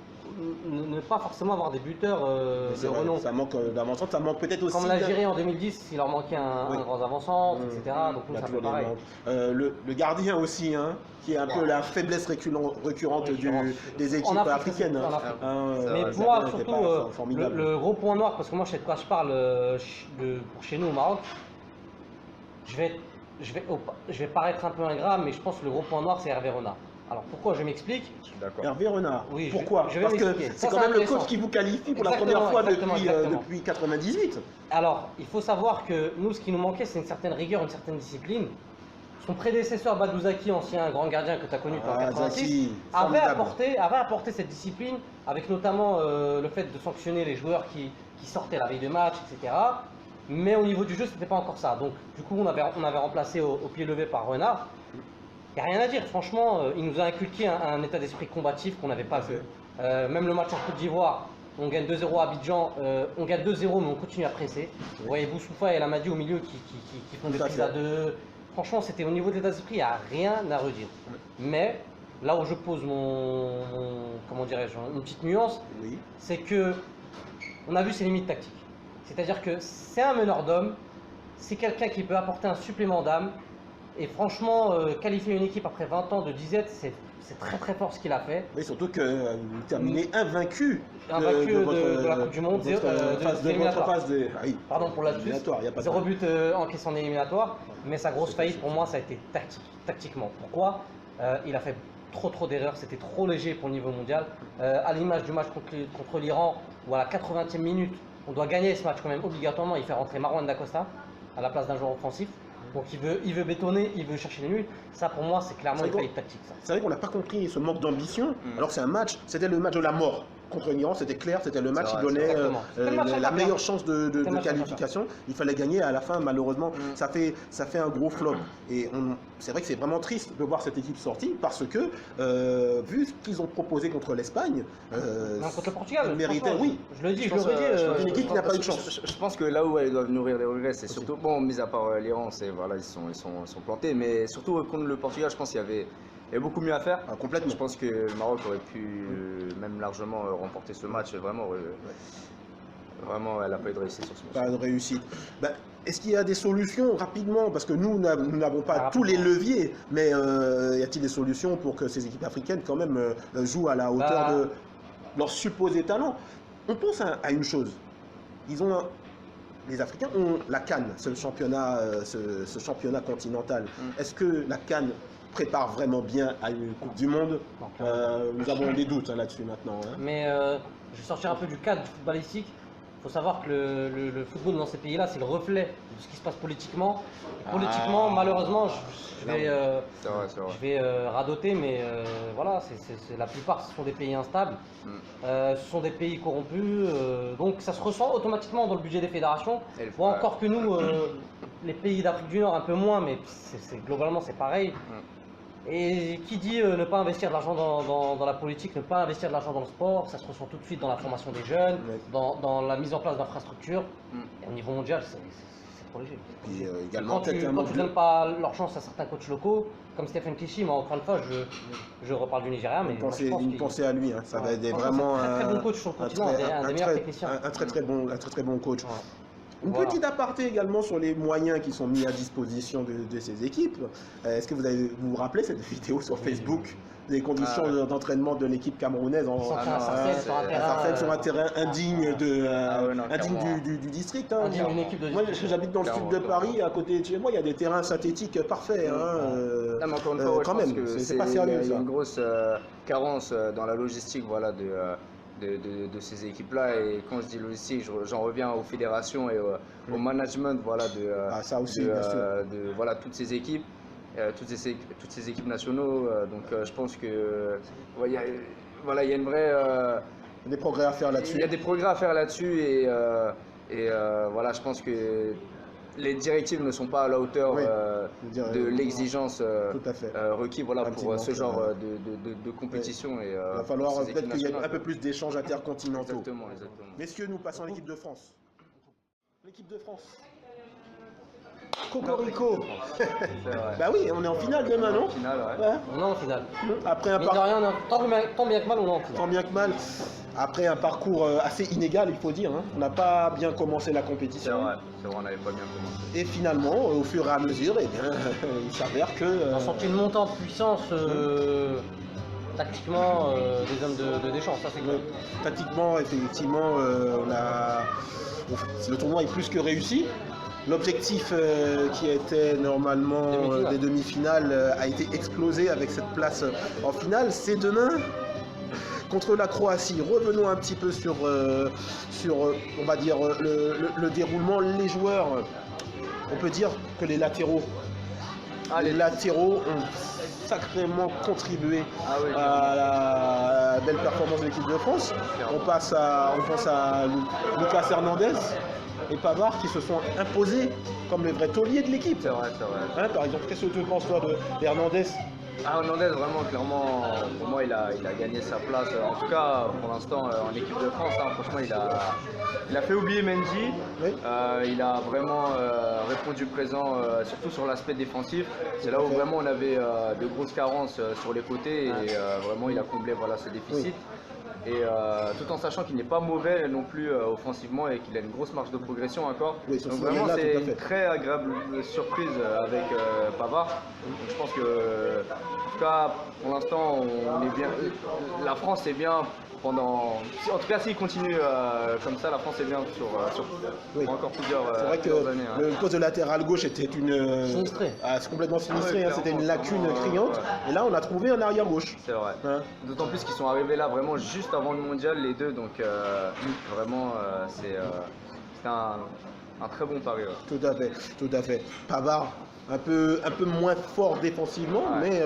ne pas forcément avoir des buteurs de renom. Ça manque d'avancement, ça manque peut-être aussi... Comme l'Algérie en 2010, il leur manquait un grand avancement, etc. Donc nous, c'est un peu pareil. Le gardien aussi, hein, qui est un peu la faiblesse récurrente des équipes africaines. Mais pour moi, surtout, le gros point noir, parce que moi je sais de quoi je parle pour chez nous au Maroc, je vais paraître un peu ingrat, mais je pense que le gros point noir c'est Hervé Renard. Alors pourquoi je m'explique? Je suis d'accord. Hervé Renard. Oui, Pourquoi? je vais Parce que m'expliquer. c'est Ça, quand c'est même le intéressant. coach qui vous qualifie pour la Exactement, première fois exactement. depuis 98. Alors, il faut savoir que nous, ce qui nous manquait, c'est une certaine rigueur, une certaine discipline. Son prédécesseur, Badou Zaki, ancien grand gardien que tu as connu en 86, Zaki, avait formidable. apporté cette discipline, avec notamment le fait de sanctionner les joueurs qui sortaient la veille de match, etc. Mais au niveau du jeu, c'était pas encore ça. Donc, du coup, on avait remplacé au pied levé par Renard. Il n'y a rien à dire, franchement, il nous a inculqué un état d'esprit combatif qu'on n'avait pas vu. Même le match en Côte d'Ivoire, on gagne 2-0 à Abidjan, on gagne 2-0 mais on continue à presser. Vous voyez Boussoufa et Lamadi au milieu qui font des prises à deux. Franchement, c'était au niveau de l'état d'esprit, il n'y a rien à redire. Mais là où je pose comment dirais-je, une petite nuance, Oui. c'est que on a vu ses limites tactiques. C'est-à-dire que c'est un meneur d'hommes, c'est quelqu'un qui peut apporter un supplément d'âme. Et franchement, qualifier une équipe après 20 ans de disette, c'est très très fort ce qu'il a fait. Mais surtout que vous terminez invaincu De la Coupe du Monde, de votre éliminatoire. phase de. Ah oui, Pardon pour la éliminatoire, il y a pas de 0 but encaissé en éliminatoire, mais sa grosse C'était faillite pour moi, ça a été tactiquement. Pourquoi? Il a fait trop d'erreurs, c'était trop léger pour le niveau mondial. À l'image du match contre l'Iran, où à la 80e minute, on doit gagner ce match quand même obligatoirement, il fait rentrer Marwan Dacosta à la place d'un joueur offensif. Donc il veut bétonner, il veut chercher les nuls. Ça pour moi c'est clairement une faillite tactique. C'est vrai qu'on n'a pas compris ce manque d'ambition. Alors c'est un match, c'était le match de la mort. Contre l'Iran, c'était clair, c'était le match qui donnait la meilleure chance de qualification. Il fallait gagner à la fin, malheureusement, ça fait un gros flop. Et c'est vrai que c'est vraiment triste de voir cette équipe sortie parce que, vu ce qu'ils ont proposé contre l'Espagne, contre le Portugal, méritait, oui. Je le dis, je l'aurais dit. Une équipe qui n'a pas eu de chance. Je pense que là où elles doivent nourrir les regrets, c'est surtout, bon, mis à part l'Iran, voilà, ils sont plantés, mais surtout contre le Portugal, je pense qu'il y avait beaucoup mieux à faire. Ah, complètement. Je pense que le Maroc aurait pu même largement remporter ce match. Vraiment, elle n'a pas eu de réussite sur ce match. Pas de réussite. Ben, est-ce qu'il y a des solutions rapidement? Parce que nous n'avons pas tous les leviers, mais y a-t-il des solutions pour que ces équipes africaines quand même jouent à la hauteur de leur supposé talent? On pense à une chose. Les Africains ont la CAN, ce championnat continental. Est-ce que la CAN prépare vraiment bien à une Coupe du Monde? Nous avons des doutes là-dessus maintenant. Mais je vais sortir un peu du cadre footballistique. Il faut savoir que le football dans ces pays-là, c'est le reflet de ce qui se passe politiquement. Politiquement, malheureusement, je vais radoter, mais voilà, la plupart ce sont des pays instables, ce sont des pays corrompus, donc ça se ressent automatiquement dans le budget des fédérations. Bon, encore que nous, les pays d'Afrique du Nord un peu moins, mais globalement c'est pareil. Et qui dit ne pas investir de l'argent dans la politique, ne pas investir de l'argent dans le sport, ça se ressent tout de suite dans la formation des jeunes, dans la mise en place d'infrastructures. Et au niveau mondial, c'est trop léger. Et également, quand tu ne donnes pas leur chance à certains coachs locaux, comme Stephen Keshi, mais encore une fois, je reparle du Nigeria, mais pensez à lui, hein. Ça va être vraiment un très bon coach sur le continent, un des meilleurs techniciens. Un très très bon coach. Ouais. Une petite aparté également sur les moyens qui sont mis à disposition de ces équipes. Est-ce que vous vous rappelez cette vidéo sur Facebook des conditions d'entraînement de l'équipe camerounaise sur un terrain indigne du district. Hein. Moi, j'habite dans le sud de Paris, à côté de chez moi, il y a des terrains synthétiques parfaits. Mais encore une fois, quand même, c'est pas sérieux. Il y a une grosse carence dans la logistique, voilà, de ces équipes-là. Et quand je dis logistique, j'en reviens aux fédérations et au management, voilà, ça aussi, bien sûr. Voilà, toutes ces équipes. Toutes ces équipes nationaux, donc je pense que il y a une vraie des progrès à faire là-dessus. Il y a des progrès à faire là-dessus et voilà, je pense que les directives ne sont pas à la hauteur de l'exigence requise pour ce genre de compétition. Et, il va falloir peut-être qu'il y ait un peu plus d'échanges intercontinentaux. Exactement. Messieurs, nous passons à l'équipe de France. L'équipe de France. Cocorico. Bah oui, on est en finale demain, non? On est en finale. Après un tant bien que mal, on est en finale. Tant bien que mal. Après un parcours assez inégal, il faut dire. Hein. On n'a pas bien commencé la compétition. C'est vrai, on n'avait pas bien commencé. Et finalement, au fur et à mesure, il s'avère que... On a senti une montée en puissance tactiquement des hommes de Deschamps, ça c'est clair. Tactiquement, effectivement, le tournoi est plus que réussi. L'objectif qui était normalement des demi-finales a été explosé avec cette place en finale. C'est demain contre la Croatie. Revenons un petit peu sur on va dire, le déroulement. Les joueurs, on peut dire que les latéraux ont sacrément contribué à la belle performance de l'équipe de France. On pense à Lucas Hernandez et Pavard qui se sont imposés comme les vrais tauliers de l'équipe. C'est vrai. Hein, par exemple, qu'est-ce que tu penses toi de Hernandez? Hernandez, vraiment, clairement, pour moi, il a gagné sa place. En tout cas, pour l'instant, en équipe de France, hein, franchement, il a fait oublier Mendy. Oui. Il a vraiment répondu présent, surtout sur l'aspect défensif. C'est là où vraiment on avait de grosses carences sur les côtés et vraiment, il a comblé ce déficit. Oui. Et tout en sachant qu'il n'est pas mauvais non plus offensivement et qu'il a une grosse marge de progression encore. Oui, donc vraiment c'est une très agréable surprise avec Pavard. Donc je pense que en tout cas pour l'instant on est bien. La France est bien pendant. En tout cas s'il continue comme ça, la France est bien pour encore plusieurs années. C'est vrai que le poste de latéral gauche était sinistré. C'est complètement sinistré, c'était une lacune criante. Et là on a trouvé un arrière gauche. C'est vrai. Hein. D'autant plus qu'ils sont arrivés là vraiment juste avant le mondial les deux, donc vraiment c'est un très bon pari. Ouais. Tout à fait. Pavard un peu moins fort défensivement, mais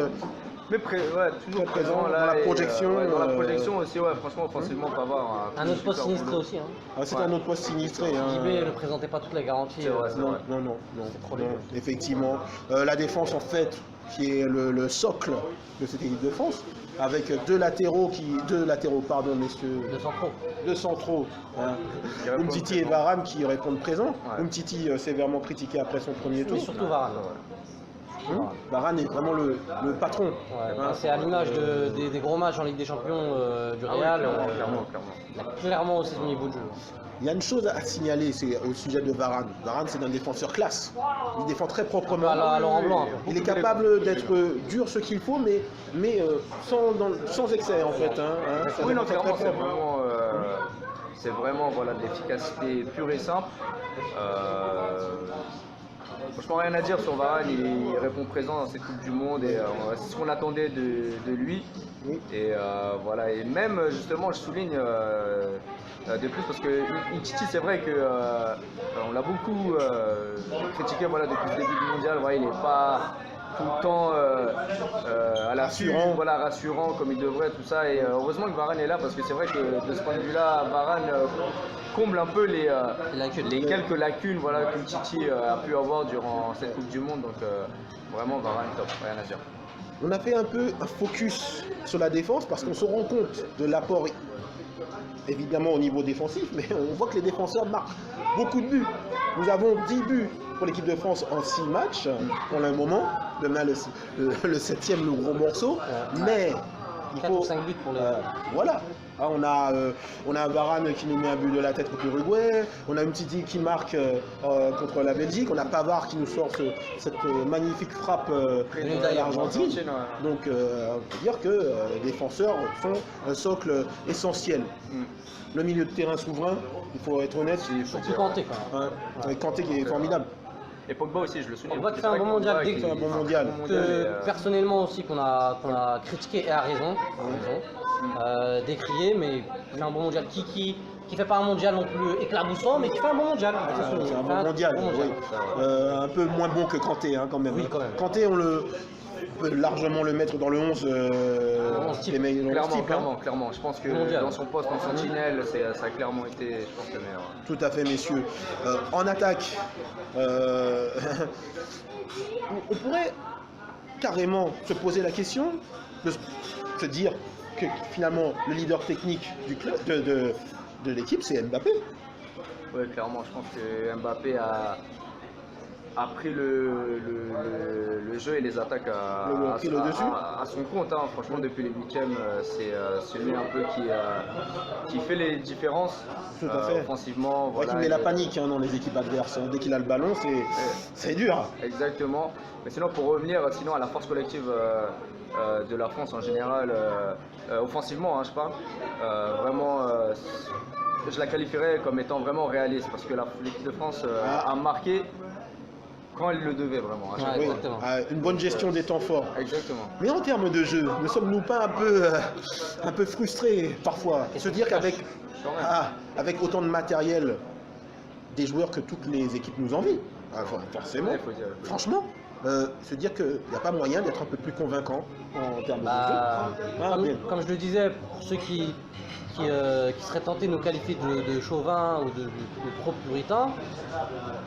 toujours présent dans la projection. Dans la projection aussi, franchement, offensivement, Pavard. Un autre poste sinistré aussi. Hein. C'est un autre poste sinistré. JB ne présentait pas toutes les garanties. Non. Effectivement. La défense, en fait, qui est le socle de cette équipe de France, avec deux latéraux, messieurs. Deux centraux. Hein. Umtiti et Varane qui répondent présents. Ouais. Umtiti sévèrement critiqué après son premier tour. Mais surtout Varane. Varane est vraiment le patron. C'est à l'image des gros matchs en Ligue des Champions du Real. Clairement. Il a clairement aussi son niveau de jeu. Il y a une chose à signaler, c'est au sujet de Varane. Varane, c'est un défenseur classe. Il défend très proprement. Laurent Blanc. Il est capable d'être dur ce qu'il faut, mais sans excès en fait. Oui, non, clairement, c'est vraiment de l'efficacité pure et simple. Franchement, rien à dire sur Varane, il répond présent dans cette Coupe du Monde et c'est ce qu'on attendait de lui. Oui. Et et même justement, je souligne de plus parce que Umtiti, c'est vrai que on l'a beaucoup critiqué depuis le début du mondial. Il n'est pas tout le temps à l'affût, rassurant comme il devrait, tout ça. Et heureusement que Varane est là parce que c'est vrai que de ce point de vue-là, Varane comble un peu les quelques lacunes qu'Umtiti a pu avoir durant cette Coupe du Monde. Donc vraiment Varane top, rien à dire. On a fait un peu un focus sur la défense parce qu'on se rend compte de l'apport évidemment au niveau défensif, mais on voit que les défenseurs marquent beaucoup de buts. Nous avons 10 buts pour l'équipe de France en 6 matchs pour le moment. Demain le 7e, le gros morceau, mais il 4 ou 5 buts pour les... voilà. On a Varane qui nous met un but de la tête contre l'Uruguay, on a Umtiti qui marque contre la Belgique, on a Pavard qui nous sort cette magnifique frappe à l'Argentine. Donc on peut dire que les défenseurs sont un socle essentiel. Le milieu de terrain souverain, il faut être honnête. Surtout Kanté quand même. Kanté qui est formidable. Et Pogba aussi, je le souligne. Pogba qui fait un bon mondial. Personnellement aussi qu'on a critiqué et à raison. Décrié, mais il fait un bon mondial. Qui fait pas un mondial non plus éclaboussant, mais qui fait un bon mondial. C'est un bon mondial. Un peu moins bon que Kanté quand même. Oui, quand même. Kanté, on peut largement le mettre dans le 11 clairement. Je pense que dans son poste en sentinelle, ça a clairement été, je pense, le meilleur. Tout à fait, messieurs. En attaque, on pourrait carrément se poser la question de se dire que finalement le leader technique du club de l'équipe, c'est Mbappé. Oui, clairement, je pense que Mbappé a pris le jeu et les attaques à son compte. Franchement, depuis les 8e, c'est lui un peu qui fait les différences. Tout à fait. Offensivement. Il met la panique dans les équipes adverses. Dès qu'il a le ballon, c'est dur. Exactement. Mais sinon, pour revenir à la force collective de la France en général, offensivement, je parle, vraiment, je la qualifierais comme étant vraiment réaliste parce que l'équipe de France a marqué quand elle le devait vraiment. À chaque Ouais, fois. exactement. Une bonne gestion des temps forts. Exactement. Mais en termes de jeu, ne sommes-nous pas un peu frustrés parfois? Se dire qu'avec avec autant de matériel, des joueurs que toutes les équipes nous envient, forcément, Ouais, faut dire. franchement, se dire qu'il n'y a pas moyen d'être un peu plus convaincant en termes de jeu. Comme je le disais, pour ceux qui seraient tentés de nous qualifier de chauvin ou de trop puritain,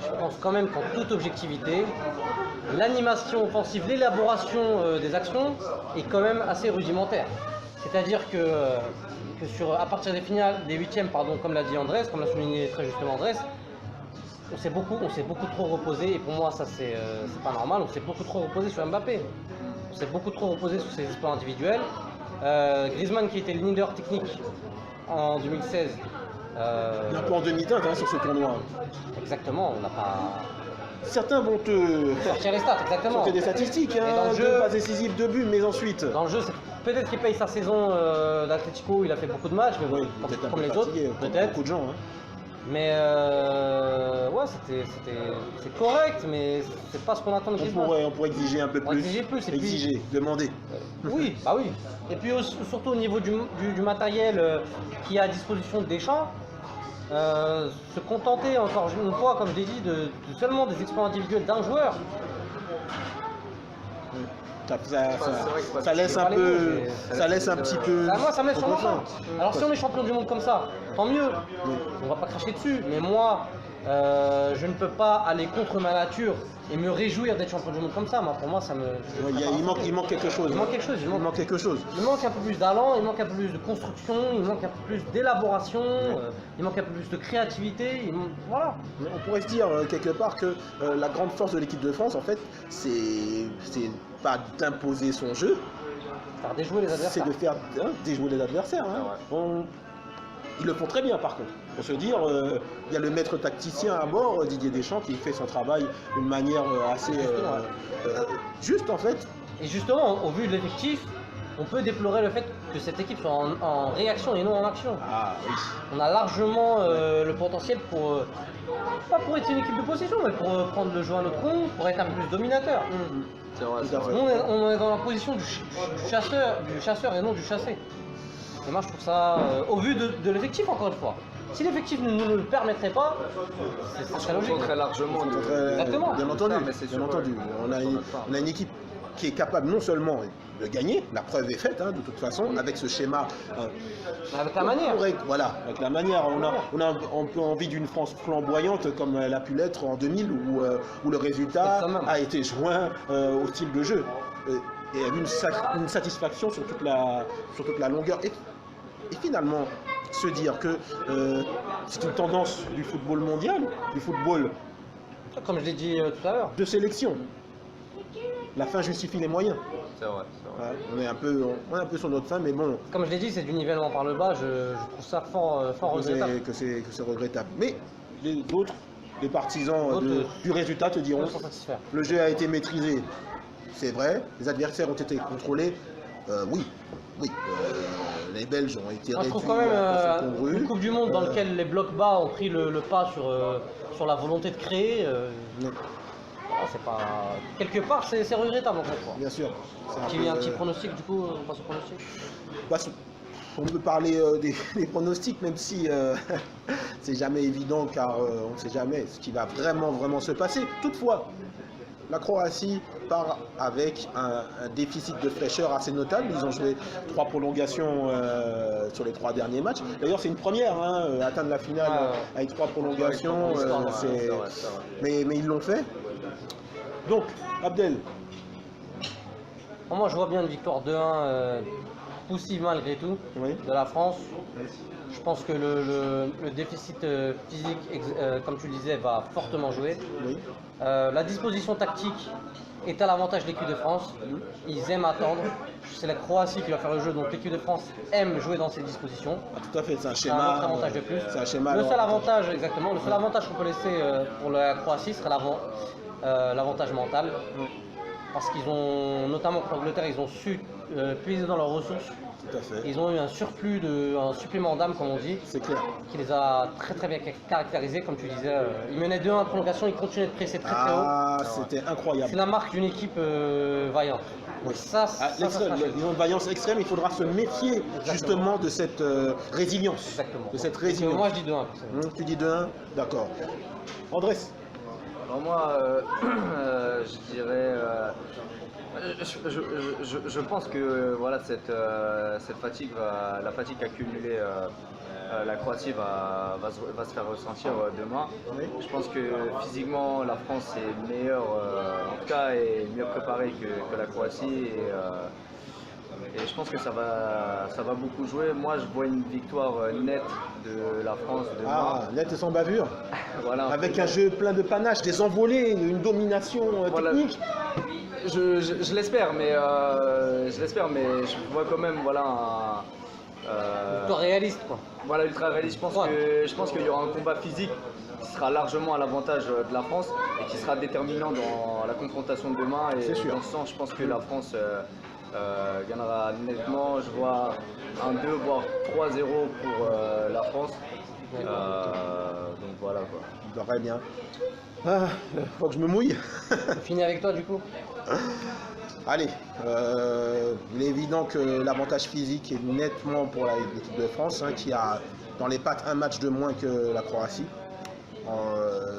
je pense quand même qu'en toute objectivité, l'animation offensive, l'élaboration des actions est quand même assez rudimentaire. C'est-à-dire que à partir des finales, des huitièmes, pardon, comme l'a dit Andrés, comme l'a souligné très justement Andrés, on s'est beaucoup trop reposé, et pour moi ça c'est pas normal, on s'est beaucoup trop reposé sur Mbappé. On s'est beaucoup trop reposé sur ses exploits individuels. Griezmann qui était le leader technique en 2016. Un peu en demi-teinte sur ce tournoi. Exactement, on n'a pas. Certains vont te Sortir les stats, exactement. sortir des statistiques, Mais dans le jeu, deux passes décisives, 2 buts, mais ensuite. Dans le jeu, c'est peut-être qu'il paye sa saison d'Atlético, il a fait beaucoup de matchs, mais Oui, bon, peut-être un comme peu les fatigué, autres, comme peut-être. beaucoup de gens. Mais ouais, c'est correct, mais c'est pas ce qu'on attend de Griezmann. On pourrait exiger un peu On plus. exiger plus, et puis- Exiger, demander. Oui, bah oui. Et puis surtout au niveau du matériel qui est à disposition de Deschamps, se contenter encore une fois, comme je l'ai dit, de seulement des exploits individuels d'un joueur. Ça laisse un peu. Ça laisse un petit peu. Moi, ça me laisse sur ma faim. faim. Alors si on est champion du monde comme ça, tant mieux. On va pas cracher dessus. Mais moi, je ne peux pas aller contre ma nature et me réjouir d'être champion du monde comme ça. Pour moi, ça me. Il manque quelque chose. Il manque quelque chose. Il manque quelque chose. Il manque un peu plus d'allant, il manque un peu plus de construction, il manque un peu plus d'élaboration, il manque un peu plus de créativité. Voilà. On pourrait se dire quelque part que la grande force de l'équipe de France, en fait, c'est pas d'imposer son jeu, Faire déjouer les c'est adversaires. de faire déjouer les adversaires. Ils le font très bien par contre. Pour se dire, il y a le maître tacticien à bord, Didier Deschamps, qui fait son travail d'une manière assez juste en fait. Et justement, au vu de l'effectif, on peut déplorer le fait que cette équipe soit en réaction et non en action. Ah oui. On a largement le potentiel pour, pas pour être une équipe de possession, mais pour prendre le jeu à notre compte, pour être un peu plus dominateur. C'est vrai, Tout c'est à vrai. fait. Nous, on est dans la position du chasseur et non du chassé. Et moi je trouve ça, au vu de l'effectif encore une fois, si l'effectif ne nous le permettrait pas, c'est très logique. Très largement. Exactement. Bien entendu, mais c'est bien sûr, entendu. On a une équipe qui est capable non seulement de gagner, la preuve est faite de toute façon, avec ce schéma. Avec la manière. Voilà, avec la manière. On a un peu envie d'une France flamboyante comme elle a pu l'être en 2000 où le résultat a été joint au style de jeu. Et une satisfaction sur toute la longueur. Et finalement, se dire que c'est une tendance du football mondial, du football Comme je l'ai dit tout à l'heure. de sélection. La fin justifie les moyens. C'est vrai, c'est vrai. Voilà, on est un peu sur notre fin, mais bon, Comme je l'ai dit, c'est du nivellement par le bas, je trouve ça fort regrettable. que c'est regrettable. Mais les autres, les partisans D'autres, du résultat te diront, Ils sont satisfaits. le jeu a été maîtrisé, c'est vrai, les adversaires ont été contrôlés, oui. Les Belges ont été Moi, je réduits trouve quand même à son congru. une Coupe du Monde dans laquelle les blocs bas ont pris le pas sur la volonté de créer. Non, C'est pas... Quelque part, c'est regrettable en fait. bien sûr. C'est Un petit pronostic du coup, on passe au pronostic. On peut parler des pronostics, même si c'est jamais évident, car on ne sait jamais ce qui va vraiment se passer. Toutefois, la Croatie part avec un déficit de fraîcheur assez notable. Ils ont joué 3 prolongations sur les 3 derniers matchs. D'ailleurs, c'est une première, atteindre la finale avec 3 prolongations. C'est vrai. Mais ils l'ont fait. Donc, Abdel, Moi, je vois bien une victoire 2-1 poussive malgré tout oui. de la France. Je pense que le déficit physique, comme tu le disais, va fortement jouer. Oui. La disposition tactique est à l'avantage de l'équipe de France. Ils aiment attendre. C'est la Croatie qui va faire le jeu, donc l'équipe de France aime jouer dans ces dispositions. Ah, tout à fait, c'est un C'est un schéma. autre avantage de plus. C'est un schéma. Le seul alors, avantage, exactement, le seul avantage qu'on peut laisser pour la Croatie serait l'avantage mental. parce qu'ils ont, notamment pour l'Angleterre, ils ont su puiser dans leurs ressources. Tout à fait. Ils ont eu un supplément d'âme, comme on dit, C'est clair. qui les a très bien caractérisés, comme tu disais. Ils menaient 2-1 en prolongation, ils continuaient de presser très haut. Ah, c'était incroyable. C'est la marque d'une équipe vaillante. Oui. Ça L'extrême, une vaillance extrême, il faudra se méfier justement de cette résilience. Exactement. De cette Donc, résilience. moi, je dis 2-1. personnellement. Tu dis 2-1, d'accord. Andrés. Alors moi, je dirais, je pense que voilà cette fatigue, la fatigue accumulée, la Croatie va se faire ressentir demain. Oui. Je pense que physiquement la France est meilleure, en tout cas est mieux préparée que la Croatie et je pense que ça va beaucoup jouer. Moi je vois une victoire nette de la France demain. Ah, net et sans bavure. Voilà, Avec un jeu plein de panache, des envolées, une domination Voilà. technique. Je l'espère, mais je vois quand même voilà Plutôt réaliste, quoi. voilà ultra réaliste. Je pense qu'il y aura un combat physique qui sera largement à l'avantage de la France et qui sera déterminant dans la confrontation de demain. Et C'est sûr. dans ce sens, je pense que la France gagnera nettement. Je vois un 2 voire 3-0 pour la France. Donc voilà quoi. Très bien. Ah, faut que je me mouille. On finit avec toi, du coup. Allez, il est évident que l'avantage physique est nettement pour l'équipe de France, hein, qui a dans les pattes un match de moins que la Croatie.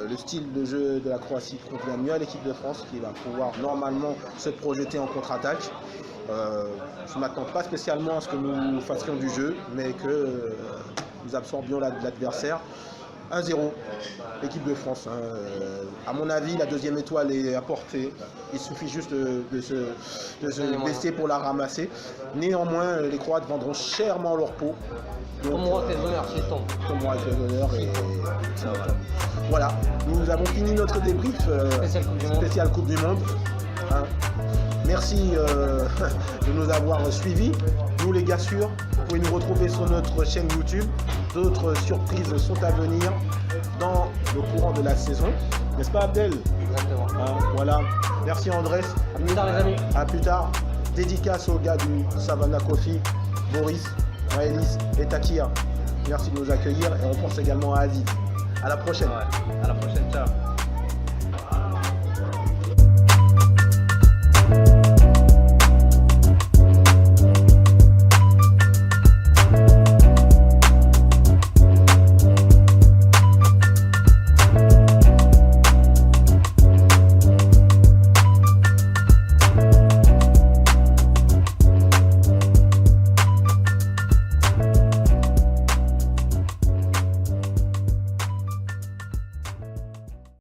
Le style de jeu de la Croatie convient mieux à l'équipe de France, qui va pouvoir normalement se projeter en contre-attaque. Je ne m'attends pas spécialement à ce que nous fassions du jeu, mais que nous absorbions l'adversaire. 1-0, l'équipe de France. Hein. À mon avis, la deuxième étoile est apportée. Il suffit juste de se baisser pour la ramasser. Néanmoins, les Croates vendront chèrement leur peau. Comme moi, tes honneurs, c'est ton. Comme moi, avec les honneurs. Et voilà, nous avons fini notre débrief spécial Coupe du Monde. Hein. Merci de nous avoir suivis. Nous, les gars sûrs, vous pouvez nous retrouver sur notre chaîne YouTube. D'autres surprises sont à venir dans le courant de la saison. N'est-ce pas, Abdel? Exactement. Voilà. Merci, Andrés. À plus tard, les amis. À plus tard. Dédicace aux gars du Savannah Coffee, Boris, Maëlys et Takia. Merci de nous accueillir et on pense également à Aziz. À la prochaine. Ouais. À la prochaine, ciao.